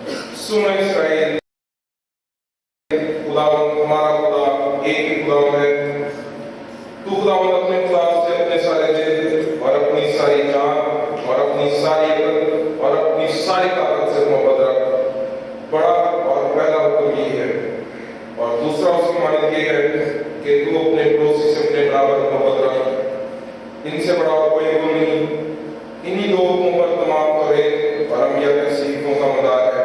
सुनो इस्राएल, खुदावंद हमारा खुदा एक ही खुदावंद है। तू खुदावंद अपने खुदा से अपने सारे दिल और अपनी सारी जान और अपनी सारी अकल और अपनी सारी ताकत से मोहब्बत रख। बड़ा और पहला हुक्म ये है, और दूसरा उसकी मानित ये है कि तू अपने पड़ोसी से अपने बराबर मोहब्बत रख। इनसे बड़ा और कोई हुक्म नहीं। इन्हीं दो हुक्मों पर तमाम तौहीद और अंबिया के सीखों का मदार है।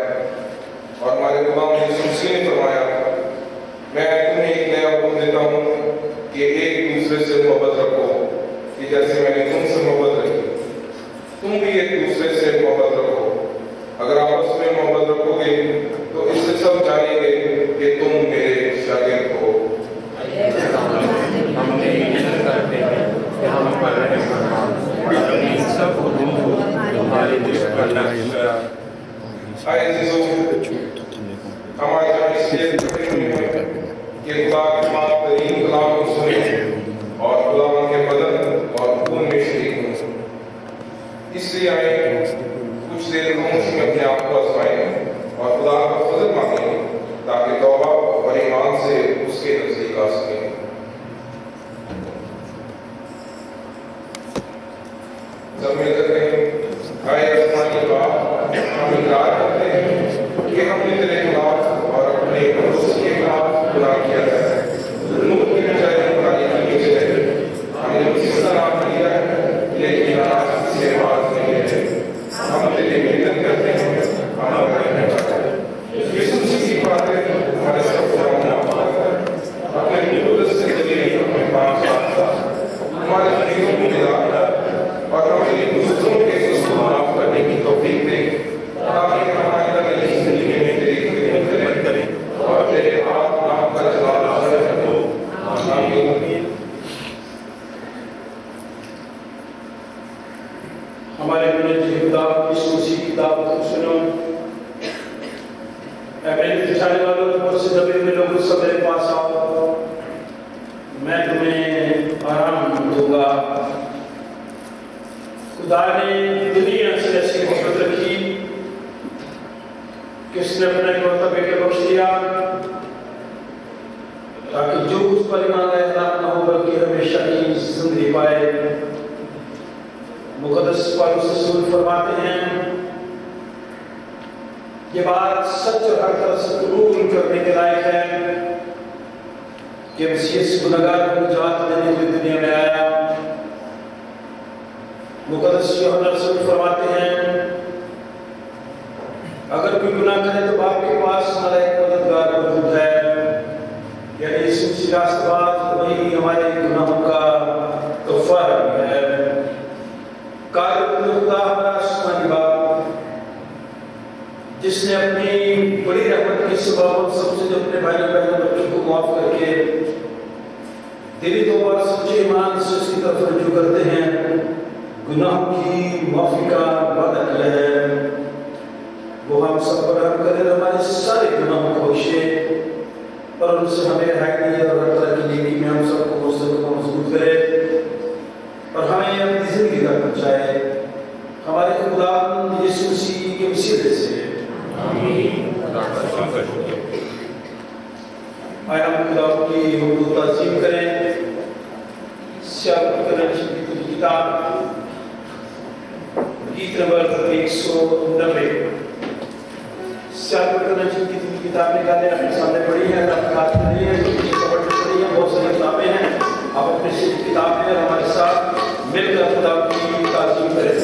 और हमारे खुदा यीशु मसीह ने फरमाया, मैं तुम्हें एक नया हुक्म देता हूँ कि एक दूसरे से मोहब्बत रखो, कि जैसे मैंने तुमसे मोहब्बत रखी तुम भी एक दूसरे से मोहब्बत रखो। अगर आपस में मोहब्बत रखोगे तो इससे सब जानेंगे कि तुम मेरे शागिर्द हो। हमारे कि खुदा की बात करीम कलाम को सुने और खुदा के बदन और खून में शरीक हों। इसलिए आए कुछ देर खामोशी में अपने आप को आजमाएं और खुदा का फजल मांगें, ताकि तौबा और ईमान से उसके नजदीक आ सकें। सब मिलकर कहें, आए आसमानी बाप, हम इकरार करते हैं कि हमने तेरे खिलाफ और अपने पड़ोसी के खिलाफ गुनाह किया है। जुल्म की बजाय बुराई की बजाय हमने उसका नाम लिया है, लेकिन आज से बात नहीं है। हम तेरे निंदन करते हैं, हम करने वाले हैं। यीशु मसीह की बातें हमारे सब को माफ कर, अपने निबुलत से दिले हमें पाप साथ हमारे जीवन को मिला और हमें दूसरों के गुस्से माफ करने की तौफीक दे, ताकि हमारे नई जिंदगी में तेरी खिदमत करें और तेरे हाथ नाम का जलाल हासिल हो। आमीन। हमारे बड़े खुदा यीशु मसीह की दावत को सुनो। मेरे चाहने वालों बहुत से दबे हुए लोग सब मेरे पास आओ, मैं तुम्हें आराम दूंगा। खुदा ने दुनिया से ऐसी मोहब्बत रखी कि उसने अपने इकलौता बेटे बख्श दिया, ताकि जो उस पर ईमान लाए हलाक न हो बल्कि हमेशा की जिंदगी पाए। मुक़द्दस पौलुस रसूल फरमाते हैं, ये बात सच और हर तरह से कबूल करने के लायक है कि मसीह गुनहगार को निजात देने के लिए दुनिया में आया। मुक़द्दस यूहन्ना रसूल फरमाते हैं, अगर कोई गुनाह करे तो बाप के पास हमारा एक मददगार मौजूद है, यानी यीशु मसीह रास्तबाज, वही हमारे गुनाहों का कफ़ारा है। खुदा हमारा आसमानी बाप, जिसने अपनी बड़ी रहमत के सबब सबसे जो अपने भाई बहनों बच्चों को माफ करके दिली तौबा और सच्चे ईमान से उसकी तरफ रुजू करते हैं, गुनाहों की माफी का वादा किया है। वो हम सब पर रहम करे, हमारे सारे गुनाहों को बख्शे और उनसे हमें रिहाई दिए और हर तरह की नेकी में हम सबको मजबूत करे और हमें अपनी जिंदगी तक पहुंचाए। हमारे खुदा यीशु मसीह के वसीले से आए हम खुदा की हुकूक ताज़ीम करें। किताब गीत नंबर 190 किताब निकाले अपने सामने पड़ी है, नहीं है पड़ी है, बहुत सारी किताबें हैं। आप अपने किताब में हमारे साथ मिलकर खुदा की ताज़ीम करें।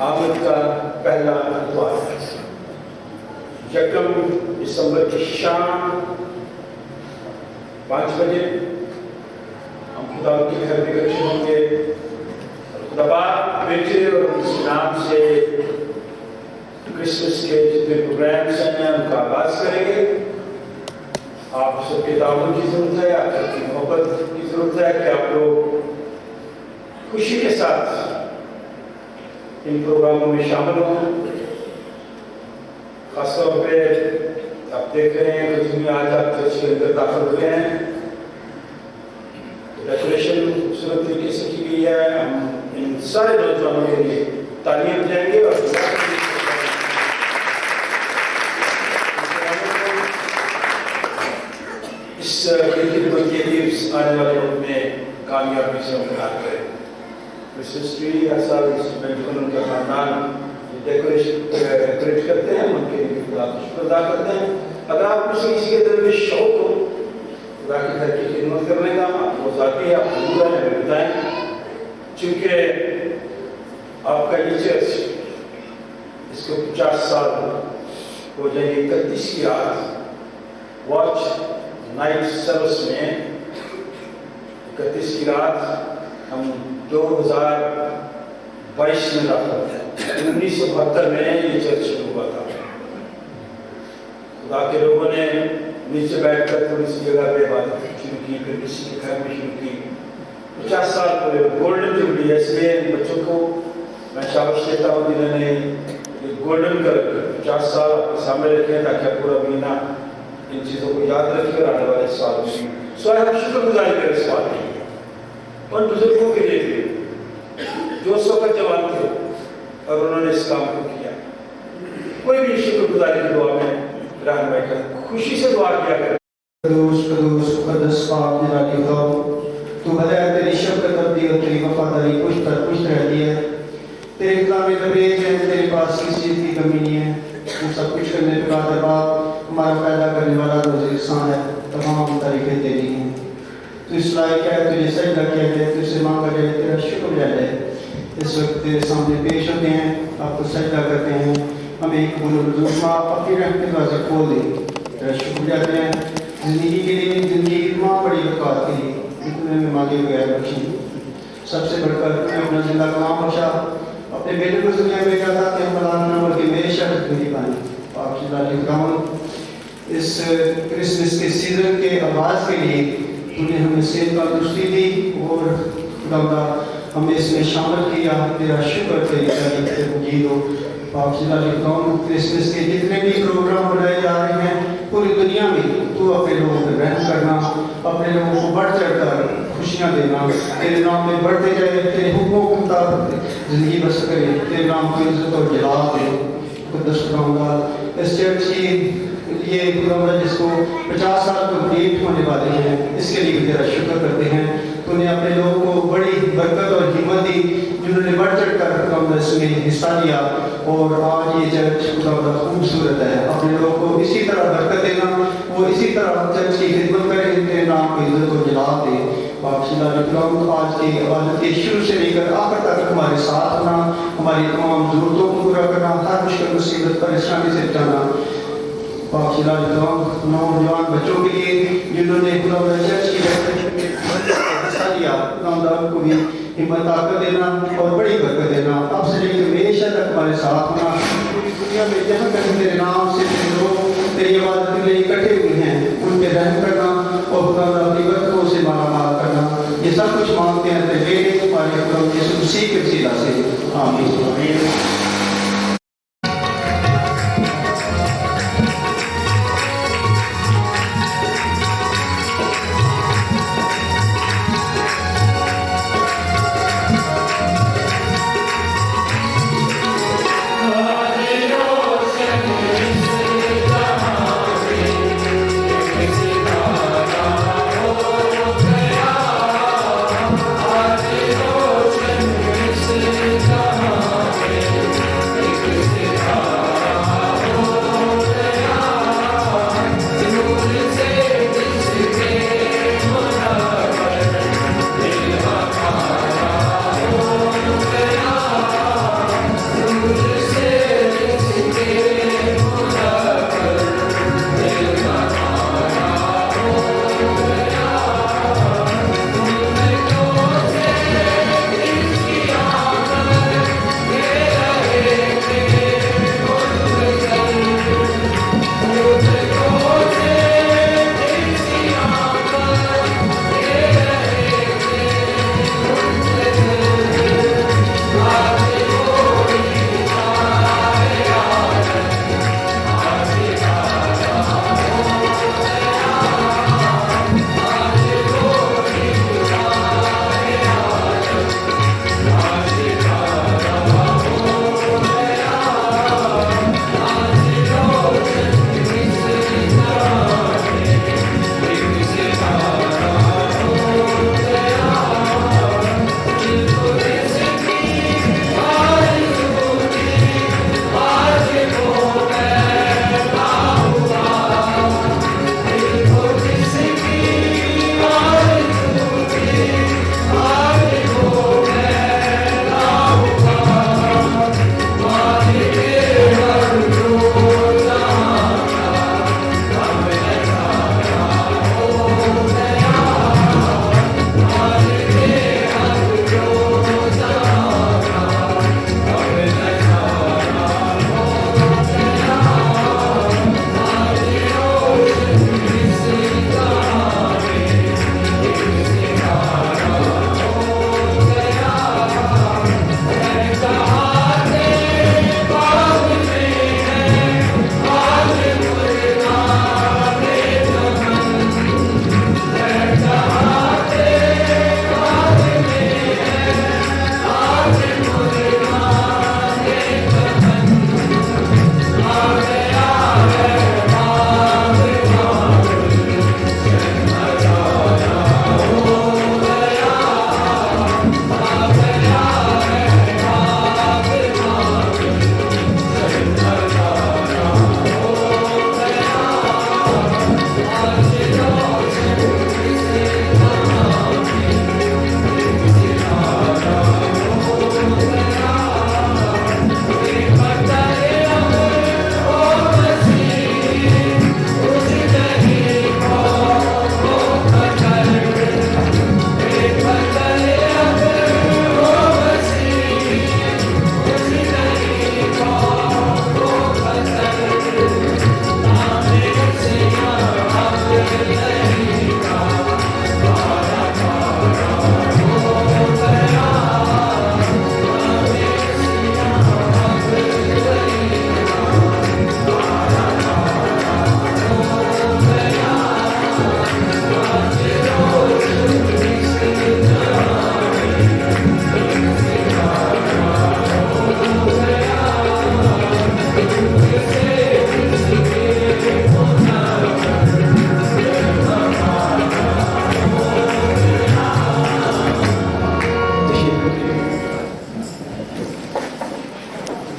आमद का पहला इतवार 1 दिसंबर की शाम 5 बजे हम खुदा के घर में इकट्ठे होंगे। खुदा बेटे और उनके नाम से क्रिसमस के जितने प्रोग्राम्स हैं उनका आगाज करेंगे। आप सबके ताउन की जरूरत है, आप सबकी मोहब्बत की जरूरत है कि आप लोग खुशी के साथ इन प्रोग्रामों में शामिल हों। खासतौर पे आप देख रहे हैं कि जिनमें आज आप चर्च के अंदर दाखिल हुए हैं, डेकोरेशन खूबसूरत तरीके से की गई है। हम इन सारे नौजवानों के लिए तालियां बजाएंगे और इस आने वाले वक्त में कामयाबी से मुलाकात करें। क्रिसमस ट्री हर साल बिल्कुल उनका खानदान डेकोरेट करते हैं, उनके लिए शुक्र अदा करते हैं। अगर आप किसी के दिल में शौक हो खुदा की घर की खिदमत करने का, वो जाती है, आप जरूर हमें बताएं। चूँकि आपका ये चर्च इसको 50 साल हो जाएंगे। 31 की रात वॉच नाइट सर्विस में 31 की रात हम 2022 में दाखिल थे। 1972 में ये चर्च शुरू हुआ था। खुदा के लोगों ने नीचे बैठकर थोड़ी सी जगह पे बात शुरू की, फिर किसी के घर में शुरू की। 50 साल पूरे गोल्डन जुबली है, इसलिए बच्चों को मैं शाबाश देता हूँ जिन्होंने गोल्डन कर 50 साल आपके सामने रखे ताकि आप पूरा महीना इन चीज़ों को याद रखिए और आने वाले साल में स्वयं हम शुक्रगुजारी करें इस बात के लिए। और बुजुर्गों के लिए जो उस वक्त जवान थे और उन्होंने इस काम को किया, कोई भी शुक्रगुजारी की दुआ में रहनुमाई कर खुशी से दुआ किया करें। तू भला है, तेरी शफ़क़त अबदी और तेरी वफादारी कुछ तर कुछ रहती है। तेरे कलाम तबरेज़ है, तेरे पास किसी चीज़ की कमी नहीं है। तू सब कुछ करने के बाद बाप हमारा पैदा करने वाला रोज़-ए-इंसान है, तमाम तारीफ़ें तेरी हैं। तू इस लायक है, तुझे सजदा किया जाए, तुझसे मांगा जाए, तेरा शुक्र किया जाए। इस वक्त तेरे सामने पेश होते हैं, आपको सजदा करते हैं। हमें एक बुजुर्ग अपनी रहमत के दरवाज़े खोल दे, तेरा शुक्र जाते हैं ज़िंदगी के लिए, ज़िंदगी की तमाम बड़ी बरकत के लिए इतने में मांगे हुए बख्शी। सबसे बढ़कर मैं अपना जिंदा कलाम बख्शा, अपने बेटे को दुनिया में क्या था कि हम बनाना बल्कि मेरे शर्त नहीं पानी। आप इस क्रिसमस के सीज़न के आगाज़ के लिए तूने हमें सेहत तंदुरुस्ती दी और खुदा हमें इसमें शामिल किया। तेरा शुक्र तेरी मजीद हो। क्रिसमस के जितने भी प्रोग्राम बनाए जा रहे हैं पूरी दुनिया में तू अपने लोगों पर रहम करना, अपने लोगों को बढ़ चढ़ कर खुशियाँ देना, तेरे नाम में बढ़ते जाए, तेरे हुक्मों के मुताबिक जिंदगी बसर करे, तेरे नाम को इज्जत और जलाल दे। खुदा शुक्राना इस चर्च की ये खुदा जिसको 50 साल कंप्लीट होने वाले हैं, इसके लिए भी तेरा शुक्र करते हैं। तूने अपने लोगों को बड़ी बरकत और हिम्मत दी जिन्होंने बढ़ चढ़ कर इसमें हिस्सा लिया और आज ये चर्च खुदा खूबसूरत है। अपने लोगों को इसी तरह बरकत देना, वो इसी तरह चर्च की खिदमत करें, तेरे नाम को इज्जत और जलाल दे। आज की इबादत के शुरू से लेकर आखिर तक हमारे साथ होना, हमारी तमाम ज़रूरतों को पूरा करना, हर मुश्किल मुसीबत परेशानी से बचाना। नौजवान बच्चों के लिए जिन्होंने चर्च की हिस्सा लिया, उनको भी हिम्मत ताकत देना और बड़ी बरकत देना। अब से लेकर हमेशा तक हमारे साथ होना। पूरी दुनिया में जहाँ तक तेरे नाम से लोग तेरी इबादत के लिए इकट्ठे हुए हैं, उन पे रहम करना और खुदा अपनी बरकतों से मालामाल करना। ये सब कुछ मांगते हैं तेरे बेटे हमारे खुदा यीशु मसीह के वसीला से, आमीन।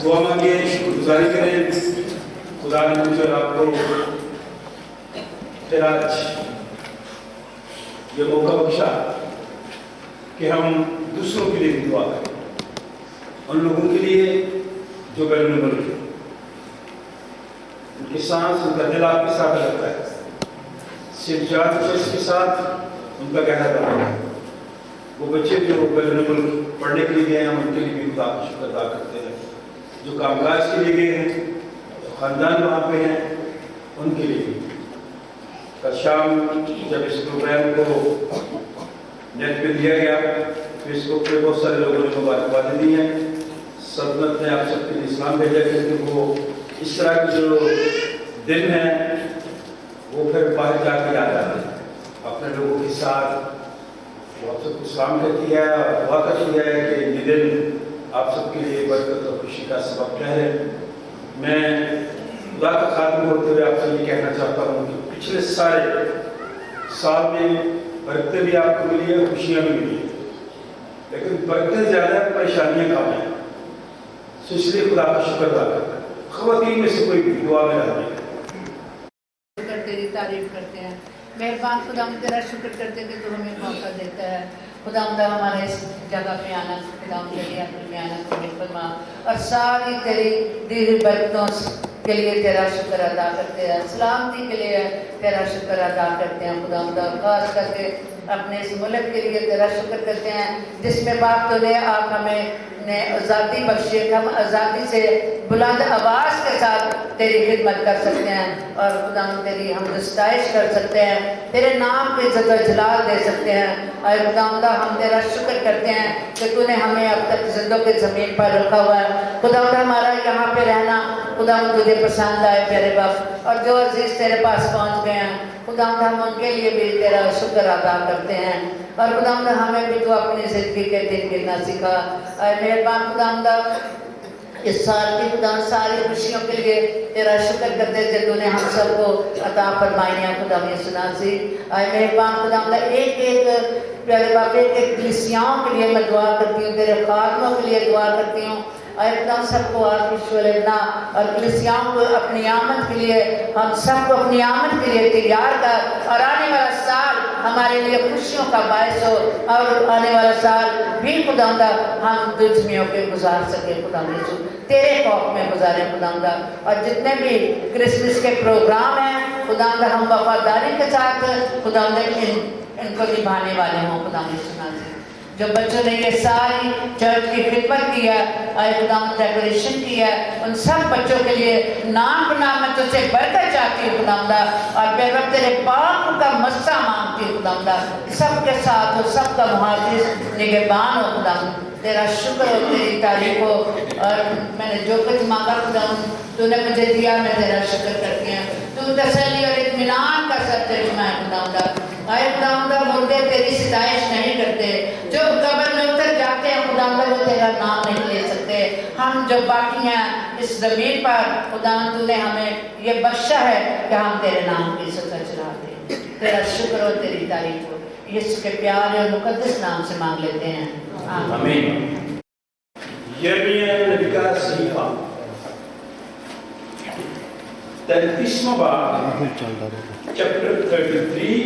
दुआ मांगिए, शुक्रगुजारी करें। खुदा ने मुझे और आपको फिर आज ये मौका बख्शा कि हम दूसरों के लिए भी दुआ करें, उन लोगों के लिए जो वल्नरेबल हैं, उनकी सांस, उनका दिल आपके साथ लगता है, सिर्फ जात के साथ उनका गहरा बना है। वो बच्चे जो वल्नरेबल पढ़ने के लिए गए हैं, उनके लिए भी खुदा का शुक्र अदा करते हैं। जो कामकाज के लिए गए हैं, जो खानदान वहाँ पे हैं, उनके लिए भी। कल शाम जब इस प्रोग्राम को नेट पे दिया गया, फेसबुक पे बहुत सारे लोगों ने मुबारकबाद दी हैं। सल्तनत ने आप सबके लिए इस्लाम भेजा क्योंकि वो इस तरह के जो दिन हैं वो फिर बाहर जाके याद आते हैं अपने लोगों के साथ। वो आप सबको इस्लाम कहती है और दुआ करती है कि ये दिन आप सबके लिए बरकत और खुशी का सबब ठहरे। मैं खुदा का खात्मा होते हुए आपसे ये कहना चाहता हूँ कि पिछले सारे साल में बरकतें भी आपको मिली है, खुशियाँ भी मिली है, लेकिन बरकतें ज़्यादा, परेशानियाँ कम हैं। तो इसलिए खुदा का शुक्र अदा करता है। ख़वातीन में से कोई भी दुआ में रहने तेरी तारीफ करते हैं। मेहरबान खुदा, हम तेरा शुक्र करते हैं कि तू हमें मौका देता है। खुदा हमारे इस जगह पे आना, खुदा तेरी अपने में आना कबूल फरमा और सारी तेरी दी हुई बरकतों के लिए तेरा शुक्र अदा करते हैं। सलामती के लिए तेरा शुक्र अदा करते हैं। खुदा खास करके अपने इस मुल्क के लिए तेरा शुक्र करते हैं जिसमें बाप तूने आप हमें ने आज़ादी बख्शी, हम आज़ादी से बुलंद आवाज़ के साथ तेरी खिदमत कर सकते हैं और खुदा तेरी हम सताइश कर सकते हैं, तेरे नाम पे इज़्ज़त और जलाल दे सकते हैं। और खुदा हम तेरा शुक्र करते हैं कि तूने हमें अब तक जिंदों के ज़मीन पर रखा हुआ है। खुदा हमारा यहाँ पे रहना खुदा तुझे पसंद आए प्यारे बाप। और जो अजीज़ तेरे पास पहुँच गए हैं खुदा हम उनके लिए भी तेरा शुक्र अदा करते हैं। और खुदा हमें भी तू अपनी ज़िंदगी के दिन गिनना सिखा। और मेहरबान खुदा इस साल की खुदा सारी खुशियों के लिए तेरा शुक्र करते थे तूने हम सबको अता फरमाई है। खुदा ये सुना सी और मेहरबान खुदा एक एक प्यारे बाप एक कलीसियाओं के लिए मैं दुआ करती हूँ, तेरे खादमों के लिए दुआ करती हूँ और एकदम सबको आशीष और कलीसियाओं को अपनी आमद के लिए हम सबको अपनी आमद के लिए तैयार कर और आने वाला साल हमारे लिए खुशियों का बायस हो और आने वाला साल भी खुदा हम तुझ में होकर गुजार सके। खुदा तेरे खौफ में गुजारे खुदा। और जितने भी क्रिसमस के प्रोग्राम हैं खुदा हम वफादारी के साथ खुदा इनको निभाने वाले हों। खुदा सुना जो बच्चों ने ये सारी चर्च की खिदमत की है और खुदा डेकोरेशन की है, उन सब बच्चों के लिए नाम बना मैं तुझसे बरकत चाहती हूँ खुदा और बेवक्त तेरे पाक का मस्सा मांगती हूँ खुदा। सबके साथ हो, सबका मुहाफिज निगहबान हो खुदा। तेरा शुक्र हो, तेरी तारीफ हो और मैंने जो कुछ मांगा खुदा तूने मुझे दिया, मैं तेरा शुक्र करती हूँ। तू तसल्ली और इत्मीनान का सब चश्मा है खुदा। आए खुदा मुर्दे तेरी सिताइश नहीं करते, जो कब्र में उतर जाते हैं खुदा वो तेरा नाम नहीं ले सकते। हम जो बाकी हैं इस जमीन पर खुदा तूने हमें ये बख्शा है कि हम तेरे नाम की सत्ता चला दें। तेरा शुक्र हो, तेरी तारीफ हो, यीशु के प्यारे और मुकद्दस नाम से मांग लेते हैं, आमीन। यिर्मयाह नबी का सहीफा 33वां बाब चैप्टर 33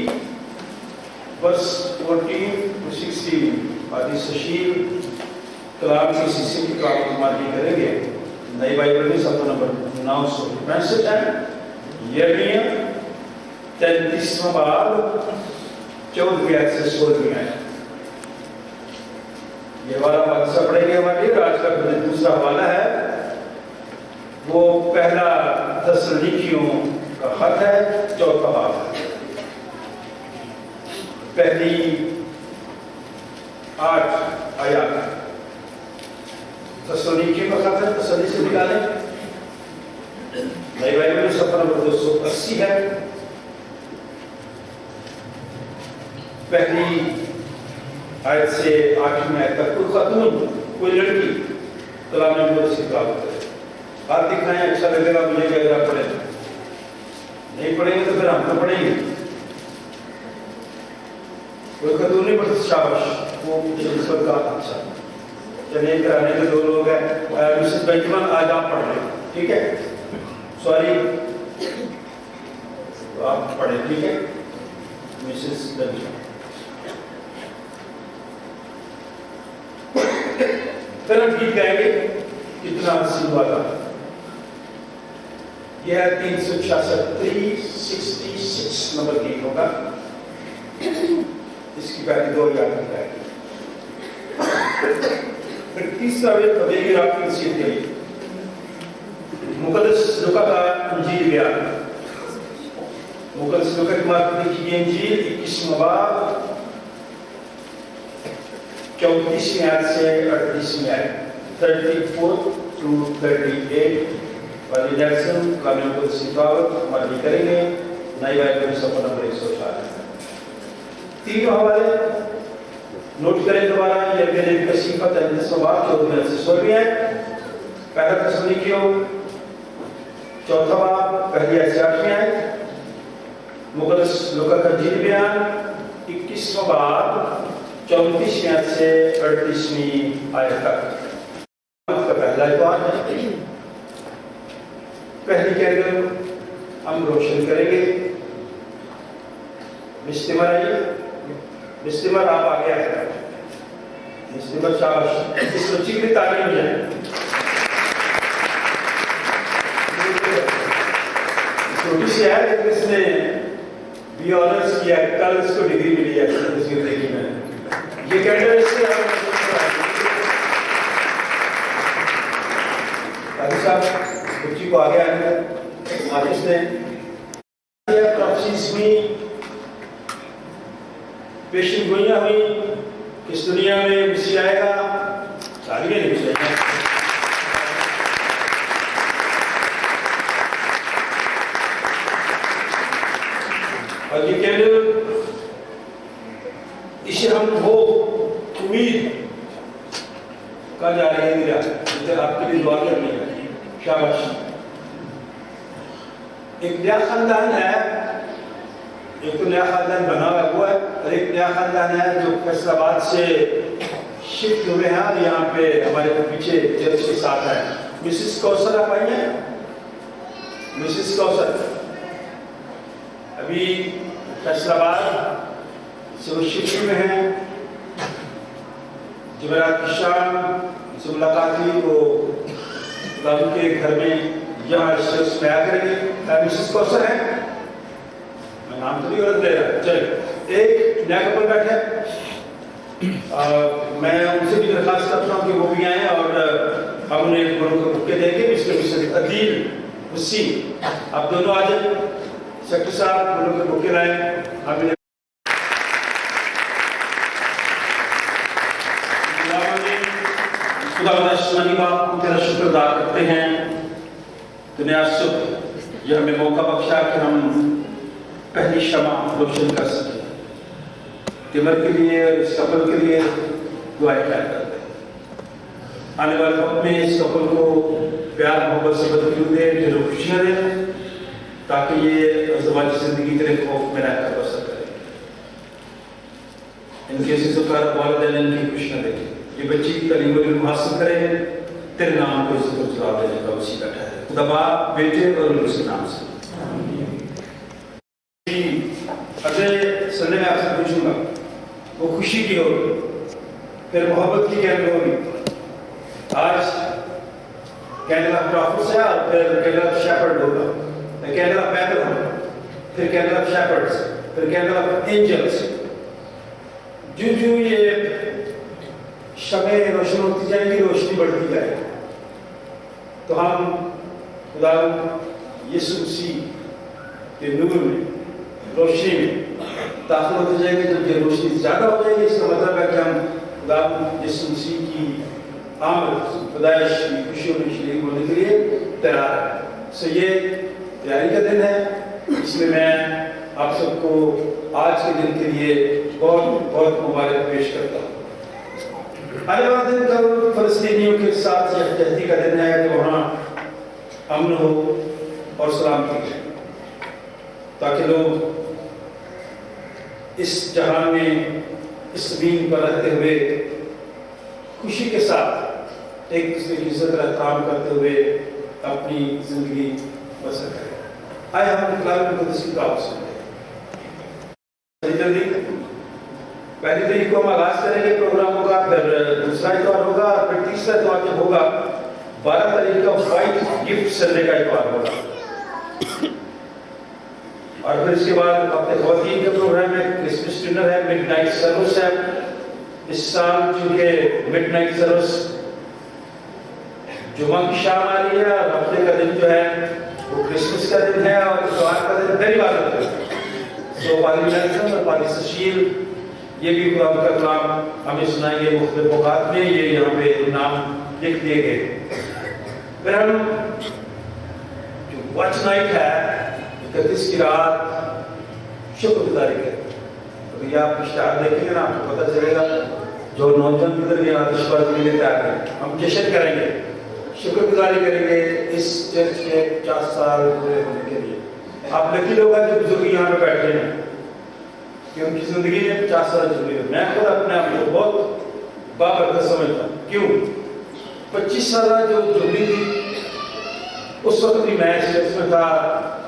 वर्स 14 to 16 हदीस शशील कलाम की शीशे की मार्किंग करेंगे। नई बाइबल में सफ़ा नंबर 965 है। यिर्मयाह 33वां बाब 14वीं आयत से 16वीं आयत। ये वाला बादशाह पढ़ेंगे हमारे लिए। आज का दूसरा हवाला है वो पहला थस्सलुनीकियों का खत है, 4वां बाब है। पहली 8 आयत थस्सलुनीकियों का खत है, तसल्ली से निकालें। नई बाइबल में सफ़ा नंबर 280 है। पहली आयत से 8वीं आयत तक कोई खातून, कोई लड़की कलाम नबूवत से प्राप्त करे। हाथ दिखाएं, अच्छा लगेगा मुझे कि अगर आप पढ़ें। नहीं पढ़ेंगे तो फिर हम तो पढ़ेंगे। कोई खातून नहीं पढ़ती, शाबाश, वो मुझे का अच्छा। चलिए कराने के 2 लोग हैं। मिसेस बेंजमन आज आप पढ़ लें, ठीक है? सॉरी, आप पढ़े, ठीक है? Mrs Benjamin. फिर हम गीत गाएंगे, कितना हसीन वाला। यह 366 366 नंबर गीत होगा। इसकी पहली 2 याद रखना है। फिर तीसरा वे पवेगी आपकी नसीब के लिए मुकद्दस लूका का इंजील बयान। मुकद्दस लूका की मार्फत लिखी गई इंजील 21वां बाब 34वीं आयत से 38वीं आयत 34 to 38 वाली लेसन कलाम मुकद्दस की तिलावत हमारी करेंगे। नई बाइबल सफा नंबर 104। 3 हवाले नोट करें दोबारा। यह मेरे कसीफत है सवाल 14 से 16 है। पहला तस्लीकियों 4 बाब पहली आयत से 8वीं आयत। मुकद्दस लूका का इंजील बयान 21वां बाब 34वीं आयत से 38वीं आयत तक का पहला इतवार है। पहली कैंडल हम रोशन करेंगे। मिस्तिमर आइए, मिस्तिमर आप आगे आए। मिस्तिमर शाबाश, इस बच्ची के लिए तालीम हो जाए। छोटी सी है लेकिन इसने बी ऑनर्स किया, कल इसको डिग्री मिली है उसकी जिंदगी में। ये कैंडल इससे साहब बच्ची को आगे आने आज इसने प्रोफेसीज में पेशन गोइयां हुई कि इस दुनिया में मसीह आएगा, सारी नहीं मसीह। और ये कैंडल इसे हम वो उम्मीद का जा रहे हैं इधर आपके लिए दुआ करनी है। शाबाश। एक नया खानदान है, एक तो नया खानदान बना हुआ है और एक नया खानदान है जो फैसलाबाद से शिफ्ट हुए हैं और यहाँ पे हमारे पीछे चर्च के साथ है। मिसेस कौसर आप आई हैं? मिसेस कौसर अभी फैसलाबाद से वो शिफ्ट में हैं। जुमेरात की शाम से मुलाकात हुई, वो बाबू के घर में यहाँ में आया करेंगे। मिसेस कौसर है, मैं नाम तो नहीं गलत ले रहा। चलिए, एक नया कपल बैठे, मैं उनसे भी दरखास्त करता हूँ कि वो भी आए और हम उन्हें गुरु को बुके देंगे। इसके मिस्टर अदील हुस्सी, आप दोनों आ जाए। सेक्रेटरी साहब गुरु के बुके लाए। हम खुदावंद बाप तेरा शुक्र अदा करते हैं, तूने आज सुबह यह हमें मौका बख्शा कि हम पहली शमा रोशन कर सके। तिमर के लिए और इस कपल के लिए दुआएं क्या करते हैं। आने वाले वक्त में इस कपल को प्यार मोहब्बत से बदलू दे, दिलो खुशियां दे, ताकि ये ज़िंदगी जिंदगी तेरे खौफ में रहकर बसर करें। इनके सिजुकार वालिदैन इनकी खुशियां देखें। ये बच्ची की तालीम इल्म हासिल करे, तेरे नाम को इज्जत जवाब देने का वसीला ठहरे। खुदा बाप, बेटे और उसके नाम से। अगले संडे में आपसे पूछूंगा वो खुशी की होगी, फिर मोहब्बत की कैंडल होगी। आज कैंडल ऑफ प्रॉफिट्स है और फिर कैंडल ऑफ शेपर्ड होगा, फिर कैंडल ऑफ बैटल होगा, फिर कैंडल ऑफ शेपर्ड्स, फिर कैंडल ऑफ एंजल्स। जो जो ये शमें रोशन होती जाएंगी, रोशनी बढ़ती जाएगी, तो हम खुदा यीशु मसीह के नूर में, रोशनी में दाखिल होते जाएंगे। जब ये रोशनी ज़्यादा हो जाएगी, इसका मतलब है कि हम खुदा यीशु मसीह की आमद, खुदाइश की खुशियों में शरीक होने के लिए तैयार है। सो ये तैयारी का दिन है, इसमें मैं आप सबको आज के दिन के लिए बहुत बहुत मुबारक पेश करता हूँ। आने वाला दिन कल फलस्तीनियों के साथ यकजहती का दिन है कि वहाँ अमन हो और सलामती रहे, ताकि लोग इस जहान में, इस ज़मीन पर रहते हुए खुशी के साथ एक दूसरे की इज्जत और एहतराम करते हुए अपनी जिंदगी बसर करें। आए हम कलाम मुक़द्दस की दुआ सुनते हैं। जल्दी पहली तारीख को हम आगाज करेंगे प्रोग्रामों का, फिर दूसरा इतवार होगा, फिर तीसरा इतवार जब होगा 12 तारीख का व्हाइट गिफ्ट संडे का इतवार होगा, और फिर इसके बाद अपने खवातीन का प्रोग्राम है, क्रिसमस डिनर है, मिडनाइट सर्विस है। इस साल चूंकि मिडनाइट सर्विस जुमा की शाम आ रही है और हफ्ते का दिन जो है वो क्रिसमस का दिन है और इतवार का दिन पहली बार होता है। तो पाली लंदन और पाली सशील ये भी खुदा का कलाम हमें सुनाएंगे मुख्तलिफ औकात में, ये यहाँ पे नाम लिख दिए गए। फिर हम जो वॉच नाइट है 31 की रात शुक्रगुजारी करें। तो ये आप इश्तार देखेंगे ना, आपको पता चलेगा जो नौजवान गुजर गए आतिशबाजी के लिए तैयार हैं, हम जश्न करेंगे, शुक्रगुजारी करेंगे इस चर्च के 50 साल पूरे होने के लिए। आप लकी लोग हैं जो बुजुर्ग यहाँ पे बैठे हैं कि उनकी जिंदगी में 50 साल जुड़ी है। मैं खुद अपने आप को बहुत बाबरकत समझता हूँ। क्यों? 25 साल जो जुड़ी थी उस वक्त भी मैं इस चर्च में था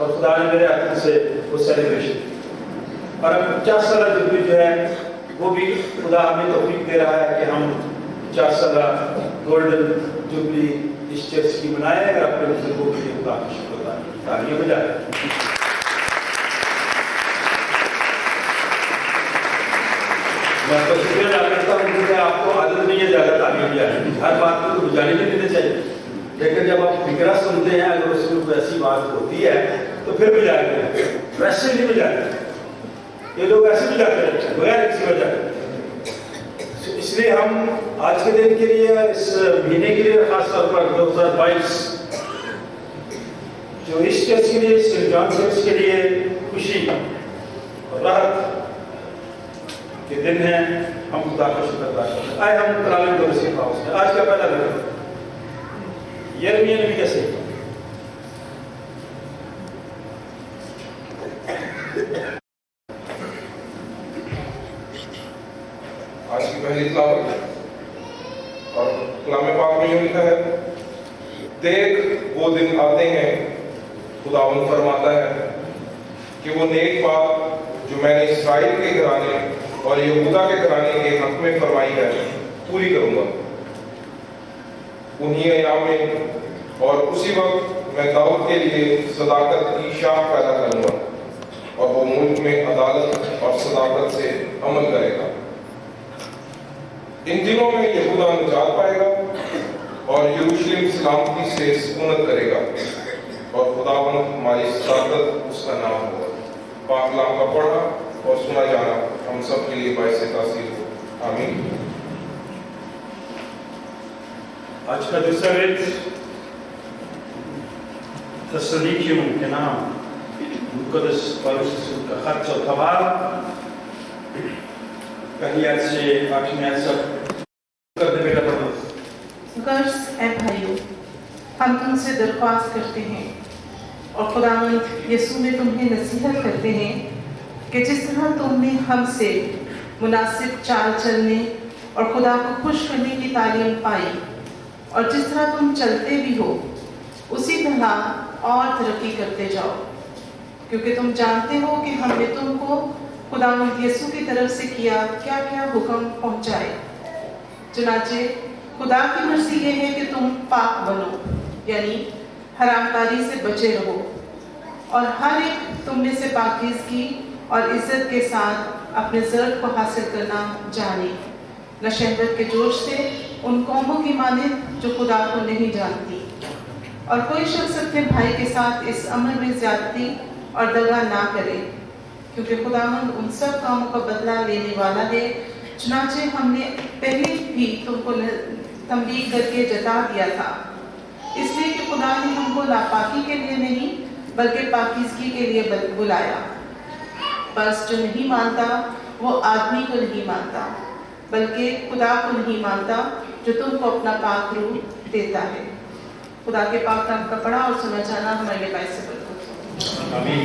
और खुदा ने मेरे हाथों से वो सेलिब्रेशन की, और अब 50 साल जुबली जो है वो भी खुदा हमें तौफीक दे रहा है कि हम 50 साल गोल्डन जुबली इस चर्च की मनाएं और अपने बुजुर्गों के लिए खुदा की शुक्र तालियां बजाएं। मैं तो शुक्रिया अदा करता हूँ क्योंकि आपको आदत नहीं है ज़्यादा तालियां बजाने, हर बात को तो बजाने नहीं देना चाहिए, लेकिन जब आप फिक्रा सुनते हैं अगर उसमें कोई ऐसी बात होती है तो फिर बजाते हैं, वैसे नहीं बजाते। ये लोग ऐसे बजाते हैं बगैर किसी वजह। इसलिए हम आज के दिन के लिए, इस महीने के लिए, खास तौर पर 2022 जो इस चर्च के लिए, सेंट जॉन चर्च के लिए खुशी और राहत के दिन है, हम खुदा का शुक्र अदा करते हैं। आए हम कलाम को नसीब हाउस में आज का पहला दिन यिर्मयाह नबी कैसे आज की पहली तिलावत और कलाम पाक में यूं लिखा है, देख वो दिन आते हैं, खुदावंद फरमाता है कि वो नेक बात जो मैंने इस्राएल के घराने और यहूदा के घराने के हक में फरमाई है पूरी करूंगा। उन्हीं अयाम में और उसी वक्त मैं दाऊद के लिए सदाकत की शाख पैदा करूंगा और वो मुल्क में अदालत और सदाकत से अमल करेगा। इन दिनों में यहूदा निजात पाएगा और यरूशलेम सलामती से सुकूनत करेगा और खुदावंद हमारी सदाकत उसका नाम होगा। पाक कलाम का पढ़ा और सुना जाना हम सब के लिए बाइस तासीर हो। आमीन। आज का दूसरा वेद थस्सलुनीकियों के नाम मुक़द्दस पौलुस का खत चौथा बाब पहली आयत से 8वीं आयत तक करने बेटा पढ़ो। गर्ज ए भाइयों, हम तुमसे दरख्वास्त करते हैं और खुदावंद यीशु में तुम्हें नसीहत करते हैं कि जिस तरह तुमने हमसे मुनासिब चाल चलने और खुदा को खुश करने की तालीम पाई और जिस तरह तुम चलते भी हो उसी तरह और तरक्की करते जाओ, क्योंकि तुम जानते हो कि हमने तुमको खुदावंद यीशु की तरफ से किया क्या क्या हुक्म पहुंचाए। चुनाचे खुदा की मर्जी ये है कि तुम पाक बनो, यानी हरामकारी से बचे रहो और हर एक तुम में से पाकीज़गी और इज्जत के साथ अपने ज़र्फ को हासिल करना जाने, न शहवत के जोश से उन कौमों की मानिंद जो खुदा को नहीं जानती, और कोई शख्स अपने भाई के साथ इस अमल में ज्यादती और दगा ना करे, क्योंकि खुदावंद उन सब कामों का बदला लेने वाला है। चुनाचे हमने पहले भी तुमको तंबीह करके जता दिया था, इसलिए कि खुदा ने हमको नापाकी के लिए नहीं बल्कि पाकीज़गी के लिए बुलाया। बस जो नहीं मानता वो आदमी को नहीं मानता बल्कि खुदा को नहीं मानता जो तुमको अपना पाक रूह देता है। खुदा के पाक नाम का पढ़ा और सुना जाना हमारे लिए बाइस से बरकत हो। आमीन।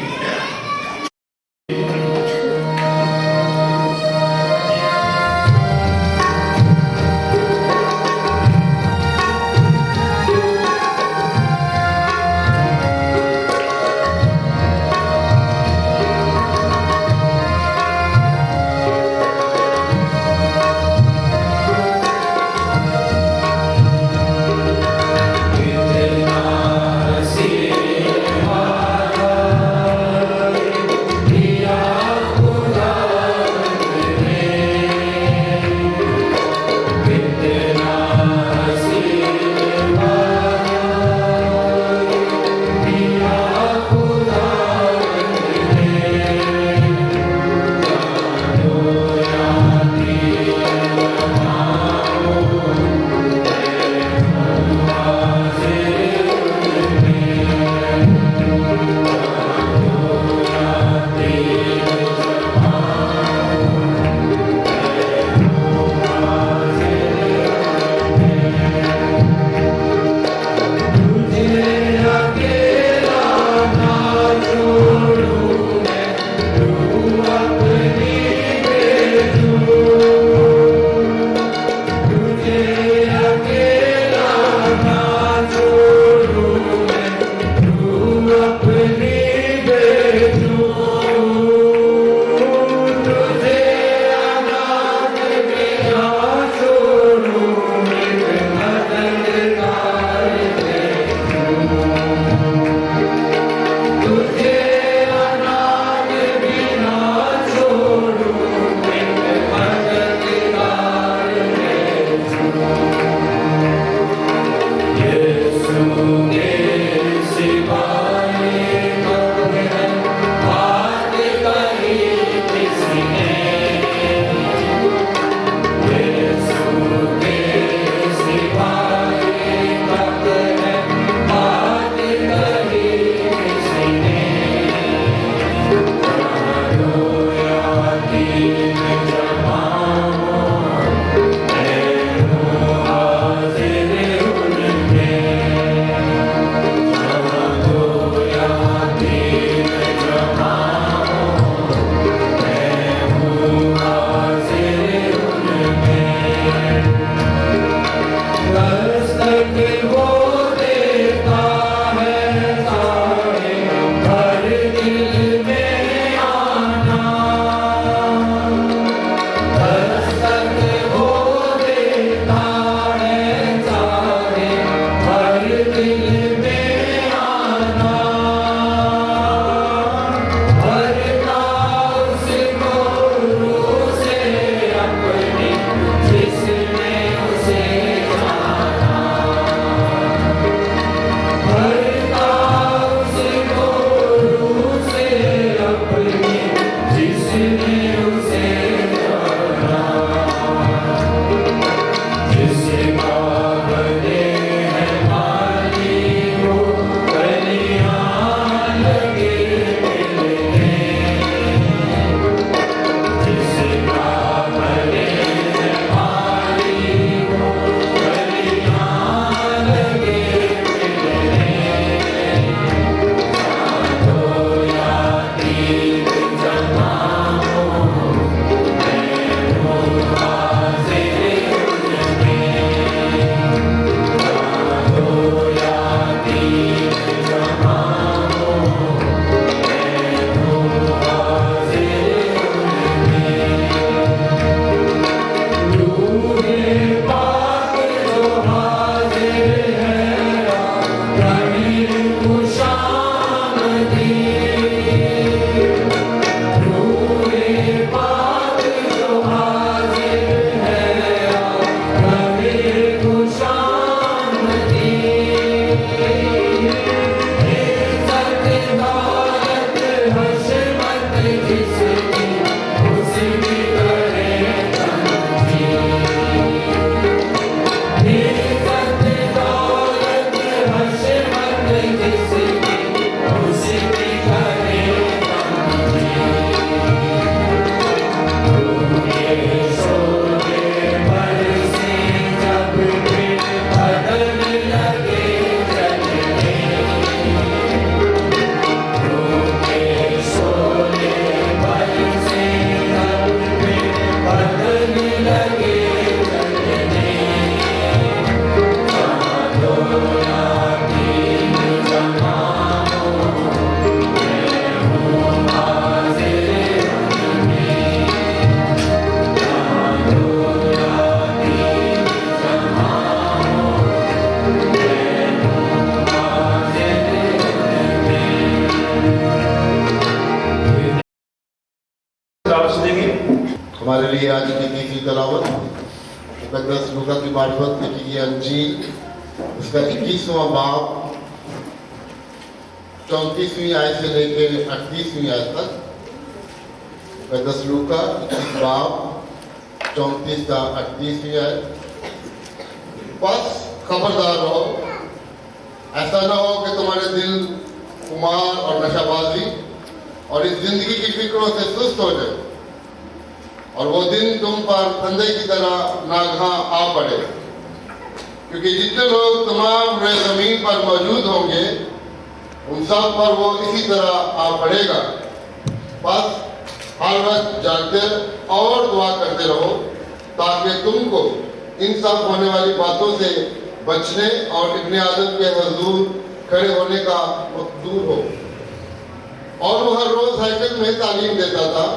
हमारे लिए आज की तीसरी तलावत मुकद्दस लूका की मार्फत लिखी गई अंजील उसका 21वां बाब 34वीं आयत से लेकर 38वीं आयत तक। मुकद्दस लूका 21 बाब 34 का 38वीं आयत। बस खबरदार रहो, ऐसा ना हो कि तुम्हारे दिल कुमार और नशाबाजी और इस जिंदगी की फिक्रों से सुस्त हो जाए और वो दिन तुम पर फंदे की तरह नागहां आ पड़े, क्योंकि जितने लोग तमाम रोए जमीन पर मौजूद होंगे उन सब पर वो इसी तरह आ पड़ेगा। बस हर वक्त जागते और दुआ करते रहो ताकि तुमको इन सब होने वाली बातों से बचने और इब्ने आदम के हजूर खड़े होने का वक्त दूर हो। और वो हर रोज हैकल में तालीम देता था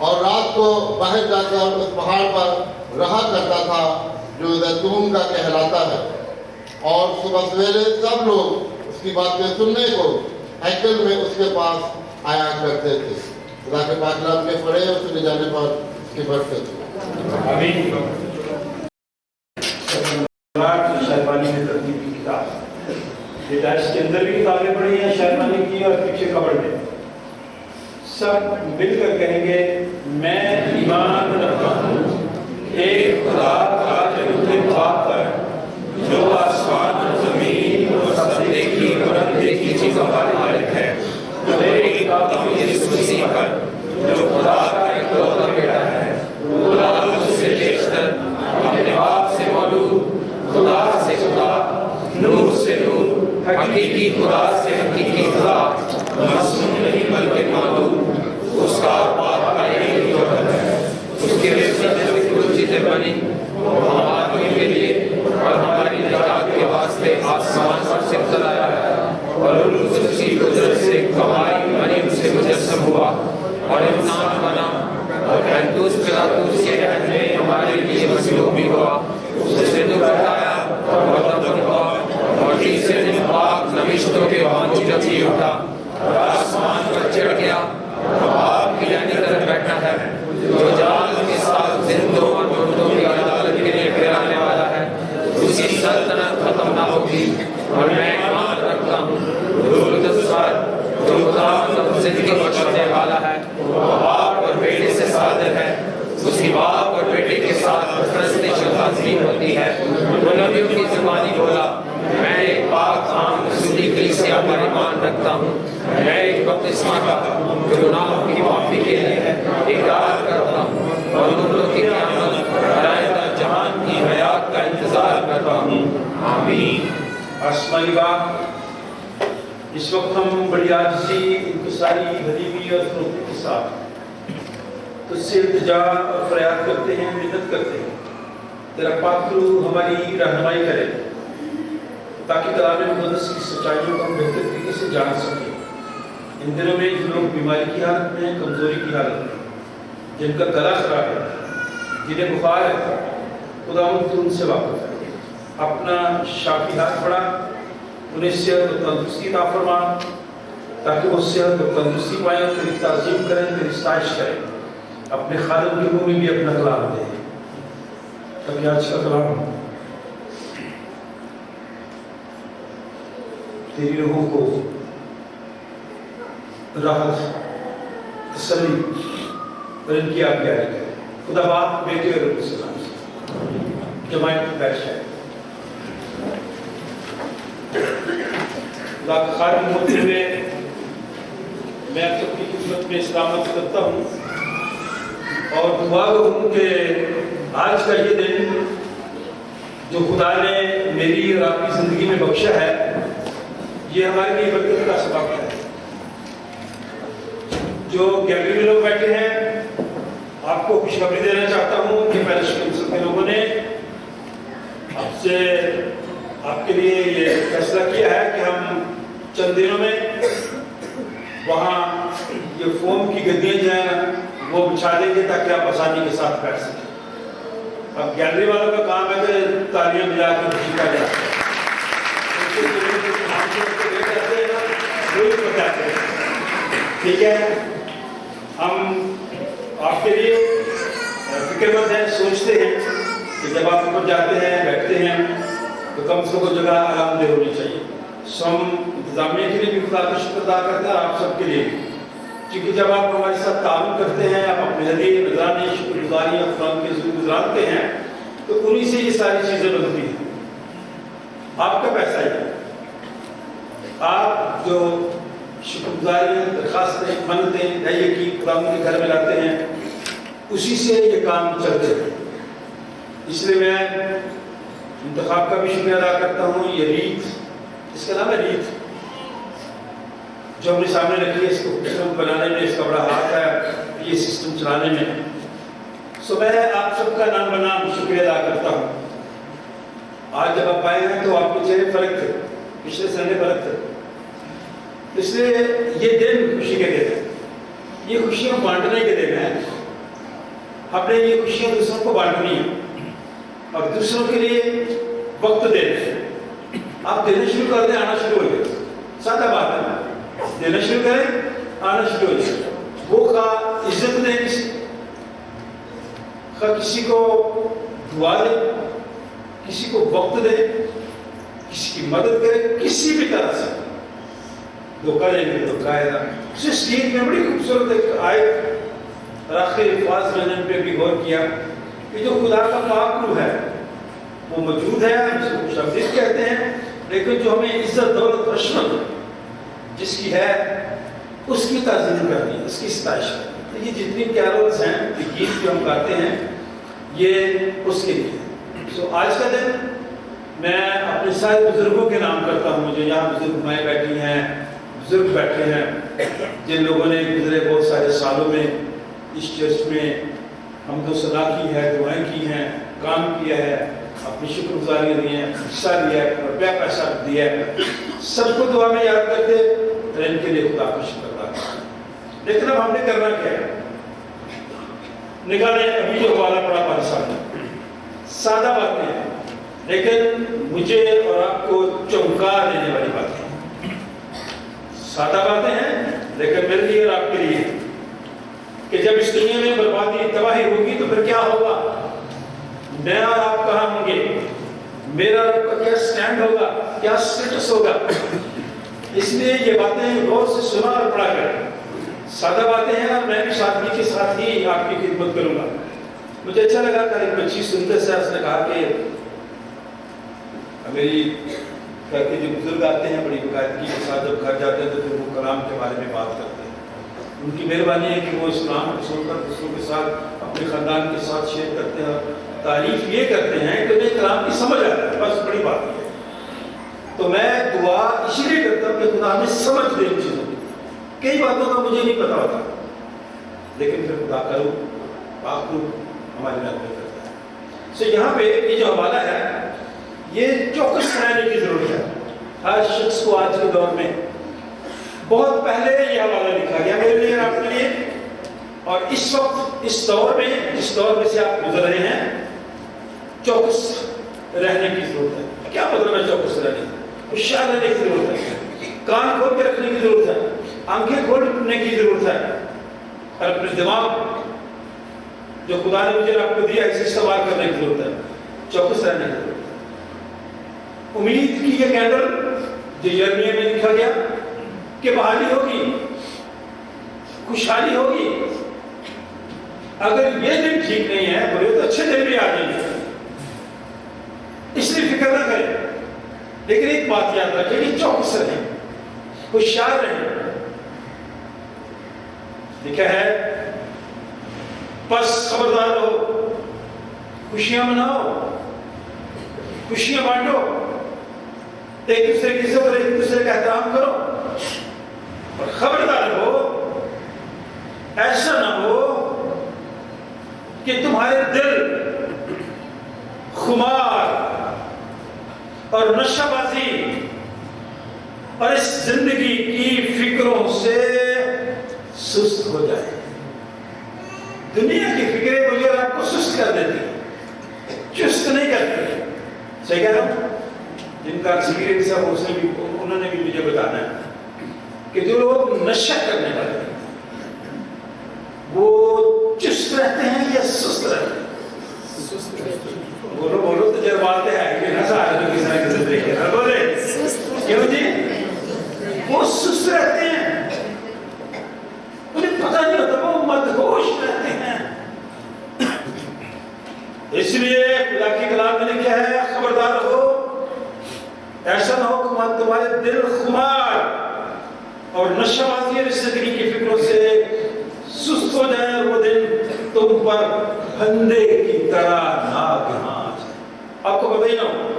और रात को बाहर जाकर उस पहाड़ पर रहा करता था जो जैतून का कहलाता है, और सुबह सवेरे सब लोग उसकी बातें सुनने को हैकल में उसके पास आया करते थे। खुदा के पाक कलाम के पढ़े और सुने जाने पर उसकी बरकत हो। आमीन। शायरबानी में तरतीब की किताब, बेटा इसके अंदर भी किताबें पढ़ी हैं शायरबानी की और पीछे कब्र में। सब मिलकर कहेंगे मैं ईमान रखता हूँ एक खुदा का पर जो आसमान जमीन और सब देखी और अनदेखी चीजों का मालिक है, एक यीशु मसीह पर जो खुदा का इकलौता बेटा है, खुदा से बेशतर अपने आप से मौजूद, खुदा से खुदा, नूर से नूर, हकीकी खुदा से हकीकी खुदा, मासूम नहीं बल्कि मालूम, उसका बाप का यही वक्त है। उसके चीजें बनी हमारे के लिए और हमारी निजात के वास्ते आसमान पर से चलाया है और उसकी कुदरत से कमाई बनी उसे मुजस्सम हुआ और इंसान बना और पैंतूस पिलातूस के रहन में हमारे लिए मसलूब भी हुआ, उससे दुख उठाया और दफन हुआ और तीसरे दिन पाक नविश्तों के बांझों जी उठा और आसमान पर चढ़ गया और बाप की दाहिनी तरफ बैठा है, जो जाल के साथ जिंदों और मुर्दों की अदालत के लिए फिराने वाला है। उसकी सल्तनत खत्म ना होगी और मैं ईमान रखता हूँ जो खुदा जिंदगी बख्शने वाला है, वो बाप और बेटे से सादर है, उसकी बाप और बेटे के साथ तस्दीक होती है। वो नबियों की जुबानी बोला मैं एक पाक आम रसूली कलीसिया पर ईमान रखता हूँ, मैं एक बपतिस्मा का जो गुनाहों की माफी के लिए इकरार करता हूँ और मुर्दों की क़यामत आइंदा जहान की हयात का इंतजार करता हूँ। आमीन। आसमानी बाप, इस वक्त हम बड़ी आजिज़ी, इंकिसारी, गरीबी और फ़रोख्ती के साथ तुझसे इल्तिजा और फरियाद करते हैं, मिन्नत करते हैं तेरा पाक रूह हमारी रहनुमाई करे ताकि कलाम मुक़द्दस की सच्चाइयों को हम बेहतर तरीके से जान सकें। इन दिनों में जो लोग बीमारी की हालत में, कमज़ोरी की हालत में, जिनका गला खराब है, जिन्हें बुखार है, खुदा उनसे वाक़िफ़ है। अपना शाफी हाथ बढ़ा, उन्हें सेहत और तंदुरुस्ती अता फरमा ताकि वो सेहत और तंदुरुस्ती पाएं, तेरी ताज़ीम करें, तेरी सताइश करें, अपने खादम के मुँह में भी अपना कलाम दें। कभी आज का कलाम तेरी रूहों को राहत, तसल्ली और इनकी आज्ञाकारी करे। खुदा बाप, बेटे और रूह से नाम से जमात की बैठ जाए। खुदा का खादिम होते हुए मैं आप सबकी खिदमत में सलामत करता हूँ और दुआ हूँ कि आज का ये दिन जो खुदा ने मेरी और आपकी ज़िंदगी में बख्शा है, ये हमारे लिए बरकत का सबब है। जो गैलरी में लोग बैठे हैं, आपको खुशखबरी देना चाहता हूँ कि पैलेस के लोगों ने आपसे आपके लिए ये फैसला किया है कि हम चंद दिनों में वहाँ ये फोम की गद्दियाँ जो हैं वो बिछा देंगे ताकि आप आसानी के साथ बैठ सकें। अब गैलरी वालों का काम है कि तालियां बजा कर खुशी का जाए, ठीक है। हम आपके लिए सोचते हैं कि जब आप ऊपर जाते हैं बैठते हैं तो कम से कम जगह आरामदेह होनी चाहिए। सो हम इंतजामिया के लिए भी खुदा का शुक्र अदा करते हैं और आप सबके लिए भी, क्योंकि जब आप हमारे साथ ताउन करते हैं, आप अपने हदीये नजराने शुक्रगुजारी अफराम के ज़रूर गुजारते हैं, तो उन्हीं से ये सारी चीज़ें बनती हैं। आपका पैसा ही आप जो शुक्रगुजारी दरखास्तें मनतें दया की खुदा के घर में लाते हैं, उसी से ये काम चलते हैं। इसलिए मैं इंतखाब का भी शुक्रिया अदा करता हूँ। ये रीत, इसका नाम है रीत, जो हमने सामने रखी है, इसको खूबसूरत बनाने में इसका बड़ा हाथ है, ये सिस्टम चलाने में। सो मैं आप सबका नाम बनाम शुक्रिया अदा करता हूँ। आज जब आप आए हैं तो आपके चेहरे फर्क थे, पिछले संडे फर्क थे, इसलिए ये दिन खुशी के दिन है, ये खुशियाँ बांटने के दिन है। हमने ये खुशियाँ दूसरों को बांटनी है और दूसरों के लिए वक्त देना है। आप देना शुरू कर दें, आना शुरू हो जाए, सादा बात है। देना शुरू करें, आना शुरू हो जाए। वो का इज्जत दें, किसी को दुआ दे, किसी को वक्त दे, किसी की मदद करे, किसी भी तरह से। धोखा देंगे तो धोखा आएगा। उसे स्टेज में बड़ी खूबसूरत एक आयत आखिरी अल्फाज मैंने पे भी गौर किया कि जो खुदा का पाक रूह है वो मौजूद है, जिसको शब्दित कहते हैं, लेकिन जो हमें इज्जत दौलत रश्मत जिसकी है उसकी ताज़ीम करनी है, उसकी सताइश करनी है। ये जितनी कैरोल्स हैं, ये गीत जो हम गाते हैं, ये उसके लिए। सो आज का दिन मैं अपने सारे बुजुर्गों के नाम करता हूँ, जो यहाँ बुजुर्ग माएँ बैठी हैं, बुजुर्ग बैठे हैं, जिन लोगों ने गुजरे बहुत सारे सालों में इस चर्च में हमदो सना की है, दुआएं की हैं, काम किया है, अपनी शुक्रगुजारी दी है, हिस्सा दिया है, रुपया पैसा दिया है, सबको दुआ में याद करते और इनके लिए खुदा का शुक्र अदा करते। लेकिन अब हमने करना क्या है? निकालें अभी जो हवाला पड़ा हमारे सामने, सादा बातें हैं, लेकिन मुझे और आपको चौंका देने वाली बातें। सादा बातें हैं, लेकिन मेरे लिए और आपके लिए कि जब इस दुनिया में बर्बादी तबाही होगी तो फिर क्या होगा, मैं और आप कहाँ होंगे, मेरा और आपका क्या स्टैंड होगा, क्या स्टेटस होगा। इसलिए ये बातें गौर से सुना और पढ़ा करें। सादा बातें हैं और मैं भी सादगी के साथ ही आपकी खिदमत करूंगा। मुझे अच्छा लगा कल एक बच्ची सुनते से उसने कहा कि मेरी घर के जो बुजुर्ग आते हैं बड़ी बाकायदगी के साथ जब घर जाते हैं तो फिर वो कलाम के बारे में बात करते हैं। उनकी मेहरबानी है कि वो इस कलाम को सुनकर दूसरों के साथ अपने ख़ानदान के साथ शेयर करते हैं, तारीफ ये करते हैं कि उन्हें कलाम की समझ आता है, बस बड़ी बात है। तो मैं दुआ इसलिए करता हूँ कि खुदा हमें समझ दे इन चीज़ों की। कई बातों का मुझे नहीं पता होता, लेकिन फिर खुदा करूँ पाक रूह हमारी मदद करता है। सो यहाँ पे ये जो हवाला है, ये चौकस रहने की जरूरत है हर शख्स को। आज के दौर में बहुत पहले ये हवाला लिखा गया मेरे लिए और आपके लिए, और इस वक्त इस दौर में जिस दौर में से आप गुजर रहे हैं, चौकस रहने की जरूरत है। क्या मतलब है चौकस रहने की? होशियार रहने की जरूरत है, कान खोल के रखने की जरूरत है, आंखें खोलने की जरूरत है, और अपने दिमाग जो खुदा ने मुझे आपको दिया इसे इस्तेमाल करने की जरूरत है। चौकस रहने की जरूरत है। उम्मीद की ये कैंडल जो यिर्मयाह में लिखा गया कि बहाली होगी, खुशहाली होगी। अगर ये दिन ठीक नहीं है, बुरे तो अच्छे दिन भी आ जाएंगे, इसलिए फिक्र ना करें। लेकिन एक बात याद रखें कि चौकस रहें, होशियार रहें। लिखा है बस खबरदार रहो, खुशियां मनाओ, खुशियां बांटो, एक दूसरे की इज्जत और एक दूसरे का एहतराम करो, और खबरदार हो, ऐसा ना हो कि तुम्हारे दिल खुमार और नशाबाजी और इस जिंदगी की फिक्रों से सुस्त हो जाए। दुनिया की फिक्रें मुझे आपको सुस्त कर देती, चुस्त नहीं करती। सही कह रहा हूं? जिनका एक्सपीरियंस है उन्होंने भी मुझे बताना है कि जो लोग नशा करने वाले वो चुस्त रहते हैं या सुस्त रहते हैं। اور نشہبازی اور زندگی کی فکروں سے سست ہو جائے اور وہ دن تم پر پھندے کی طرح ناگہاں آ جائے. آپ کو پتہ ہی نہ ہو،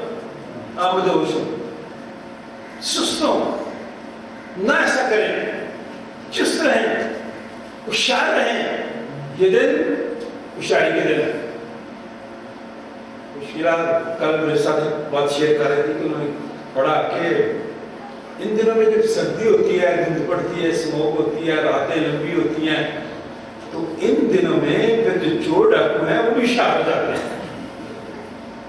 آپ مجھے ہوش ہو، سست ہو نہ، ایسا کریں، چست رہیں، ہوشیار رہیں. یہ دن ہوشیاری کے دن ہے. مشکلات کل میرے ساتھ بات شیئر کر رہے تھے کہ انہوں نے پڑھا کہ ان دنوں میں جب سردی ہوتی ہے، دھند پڑتی ہے، اسموگ ہوتی ہے، راتیں لمبی ہوتی ہیں، تو ان دنوں میں پھر جو چور ڈاکو ہیں وہ بھی شار ہو جاتے ہیں،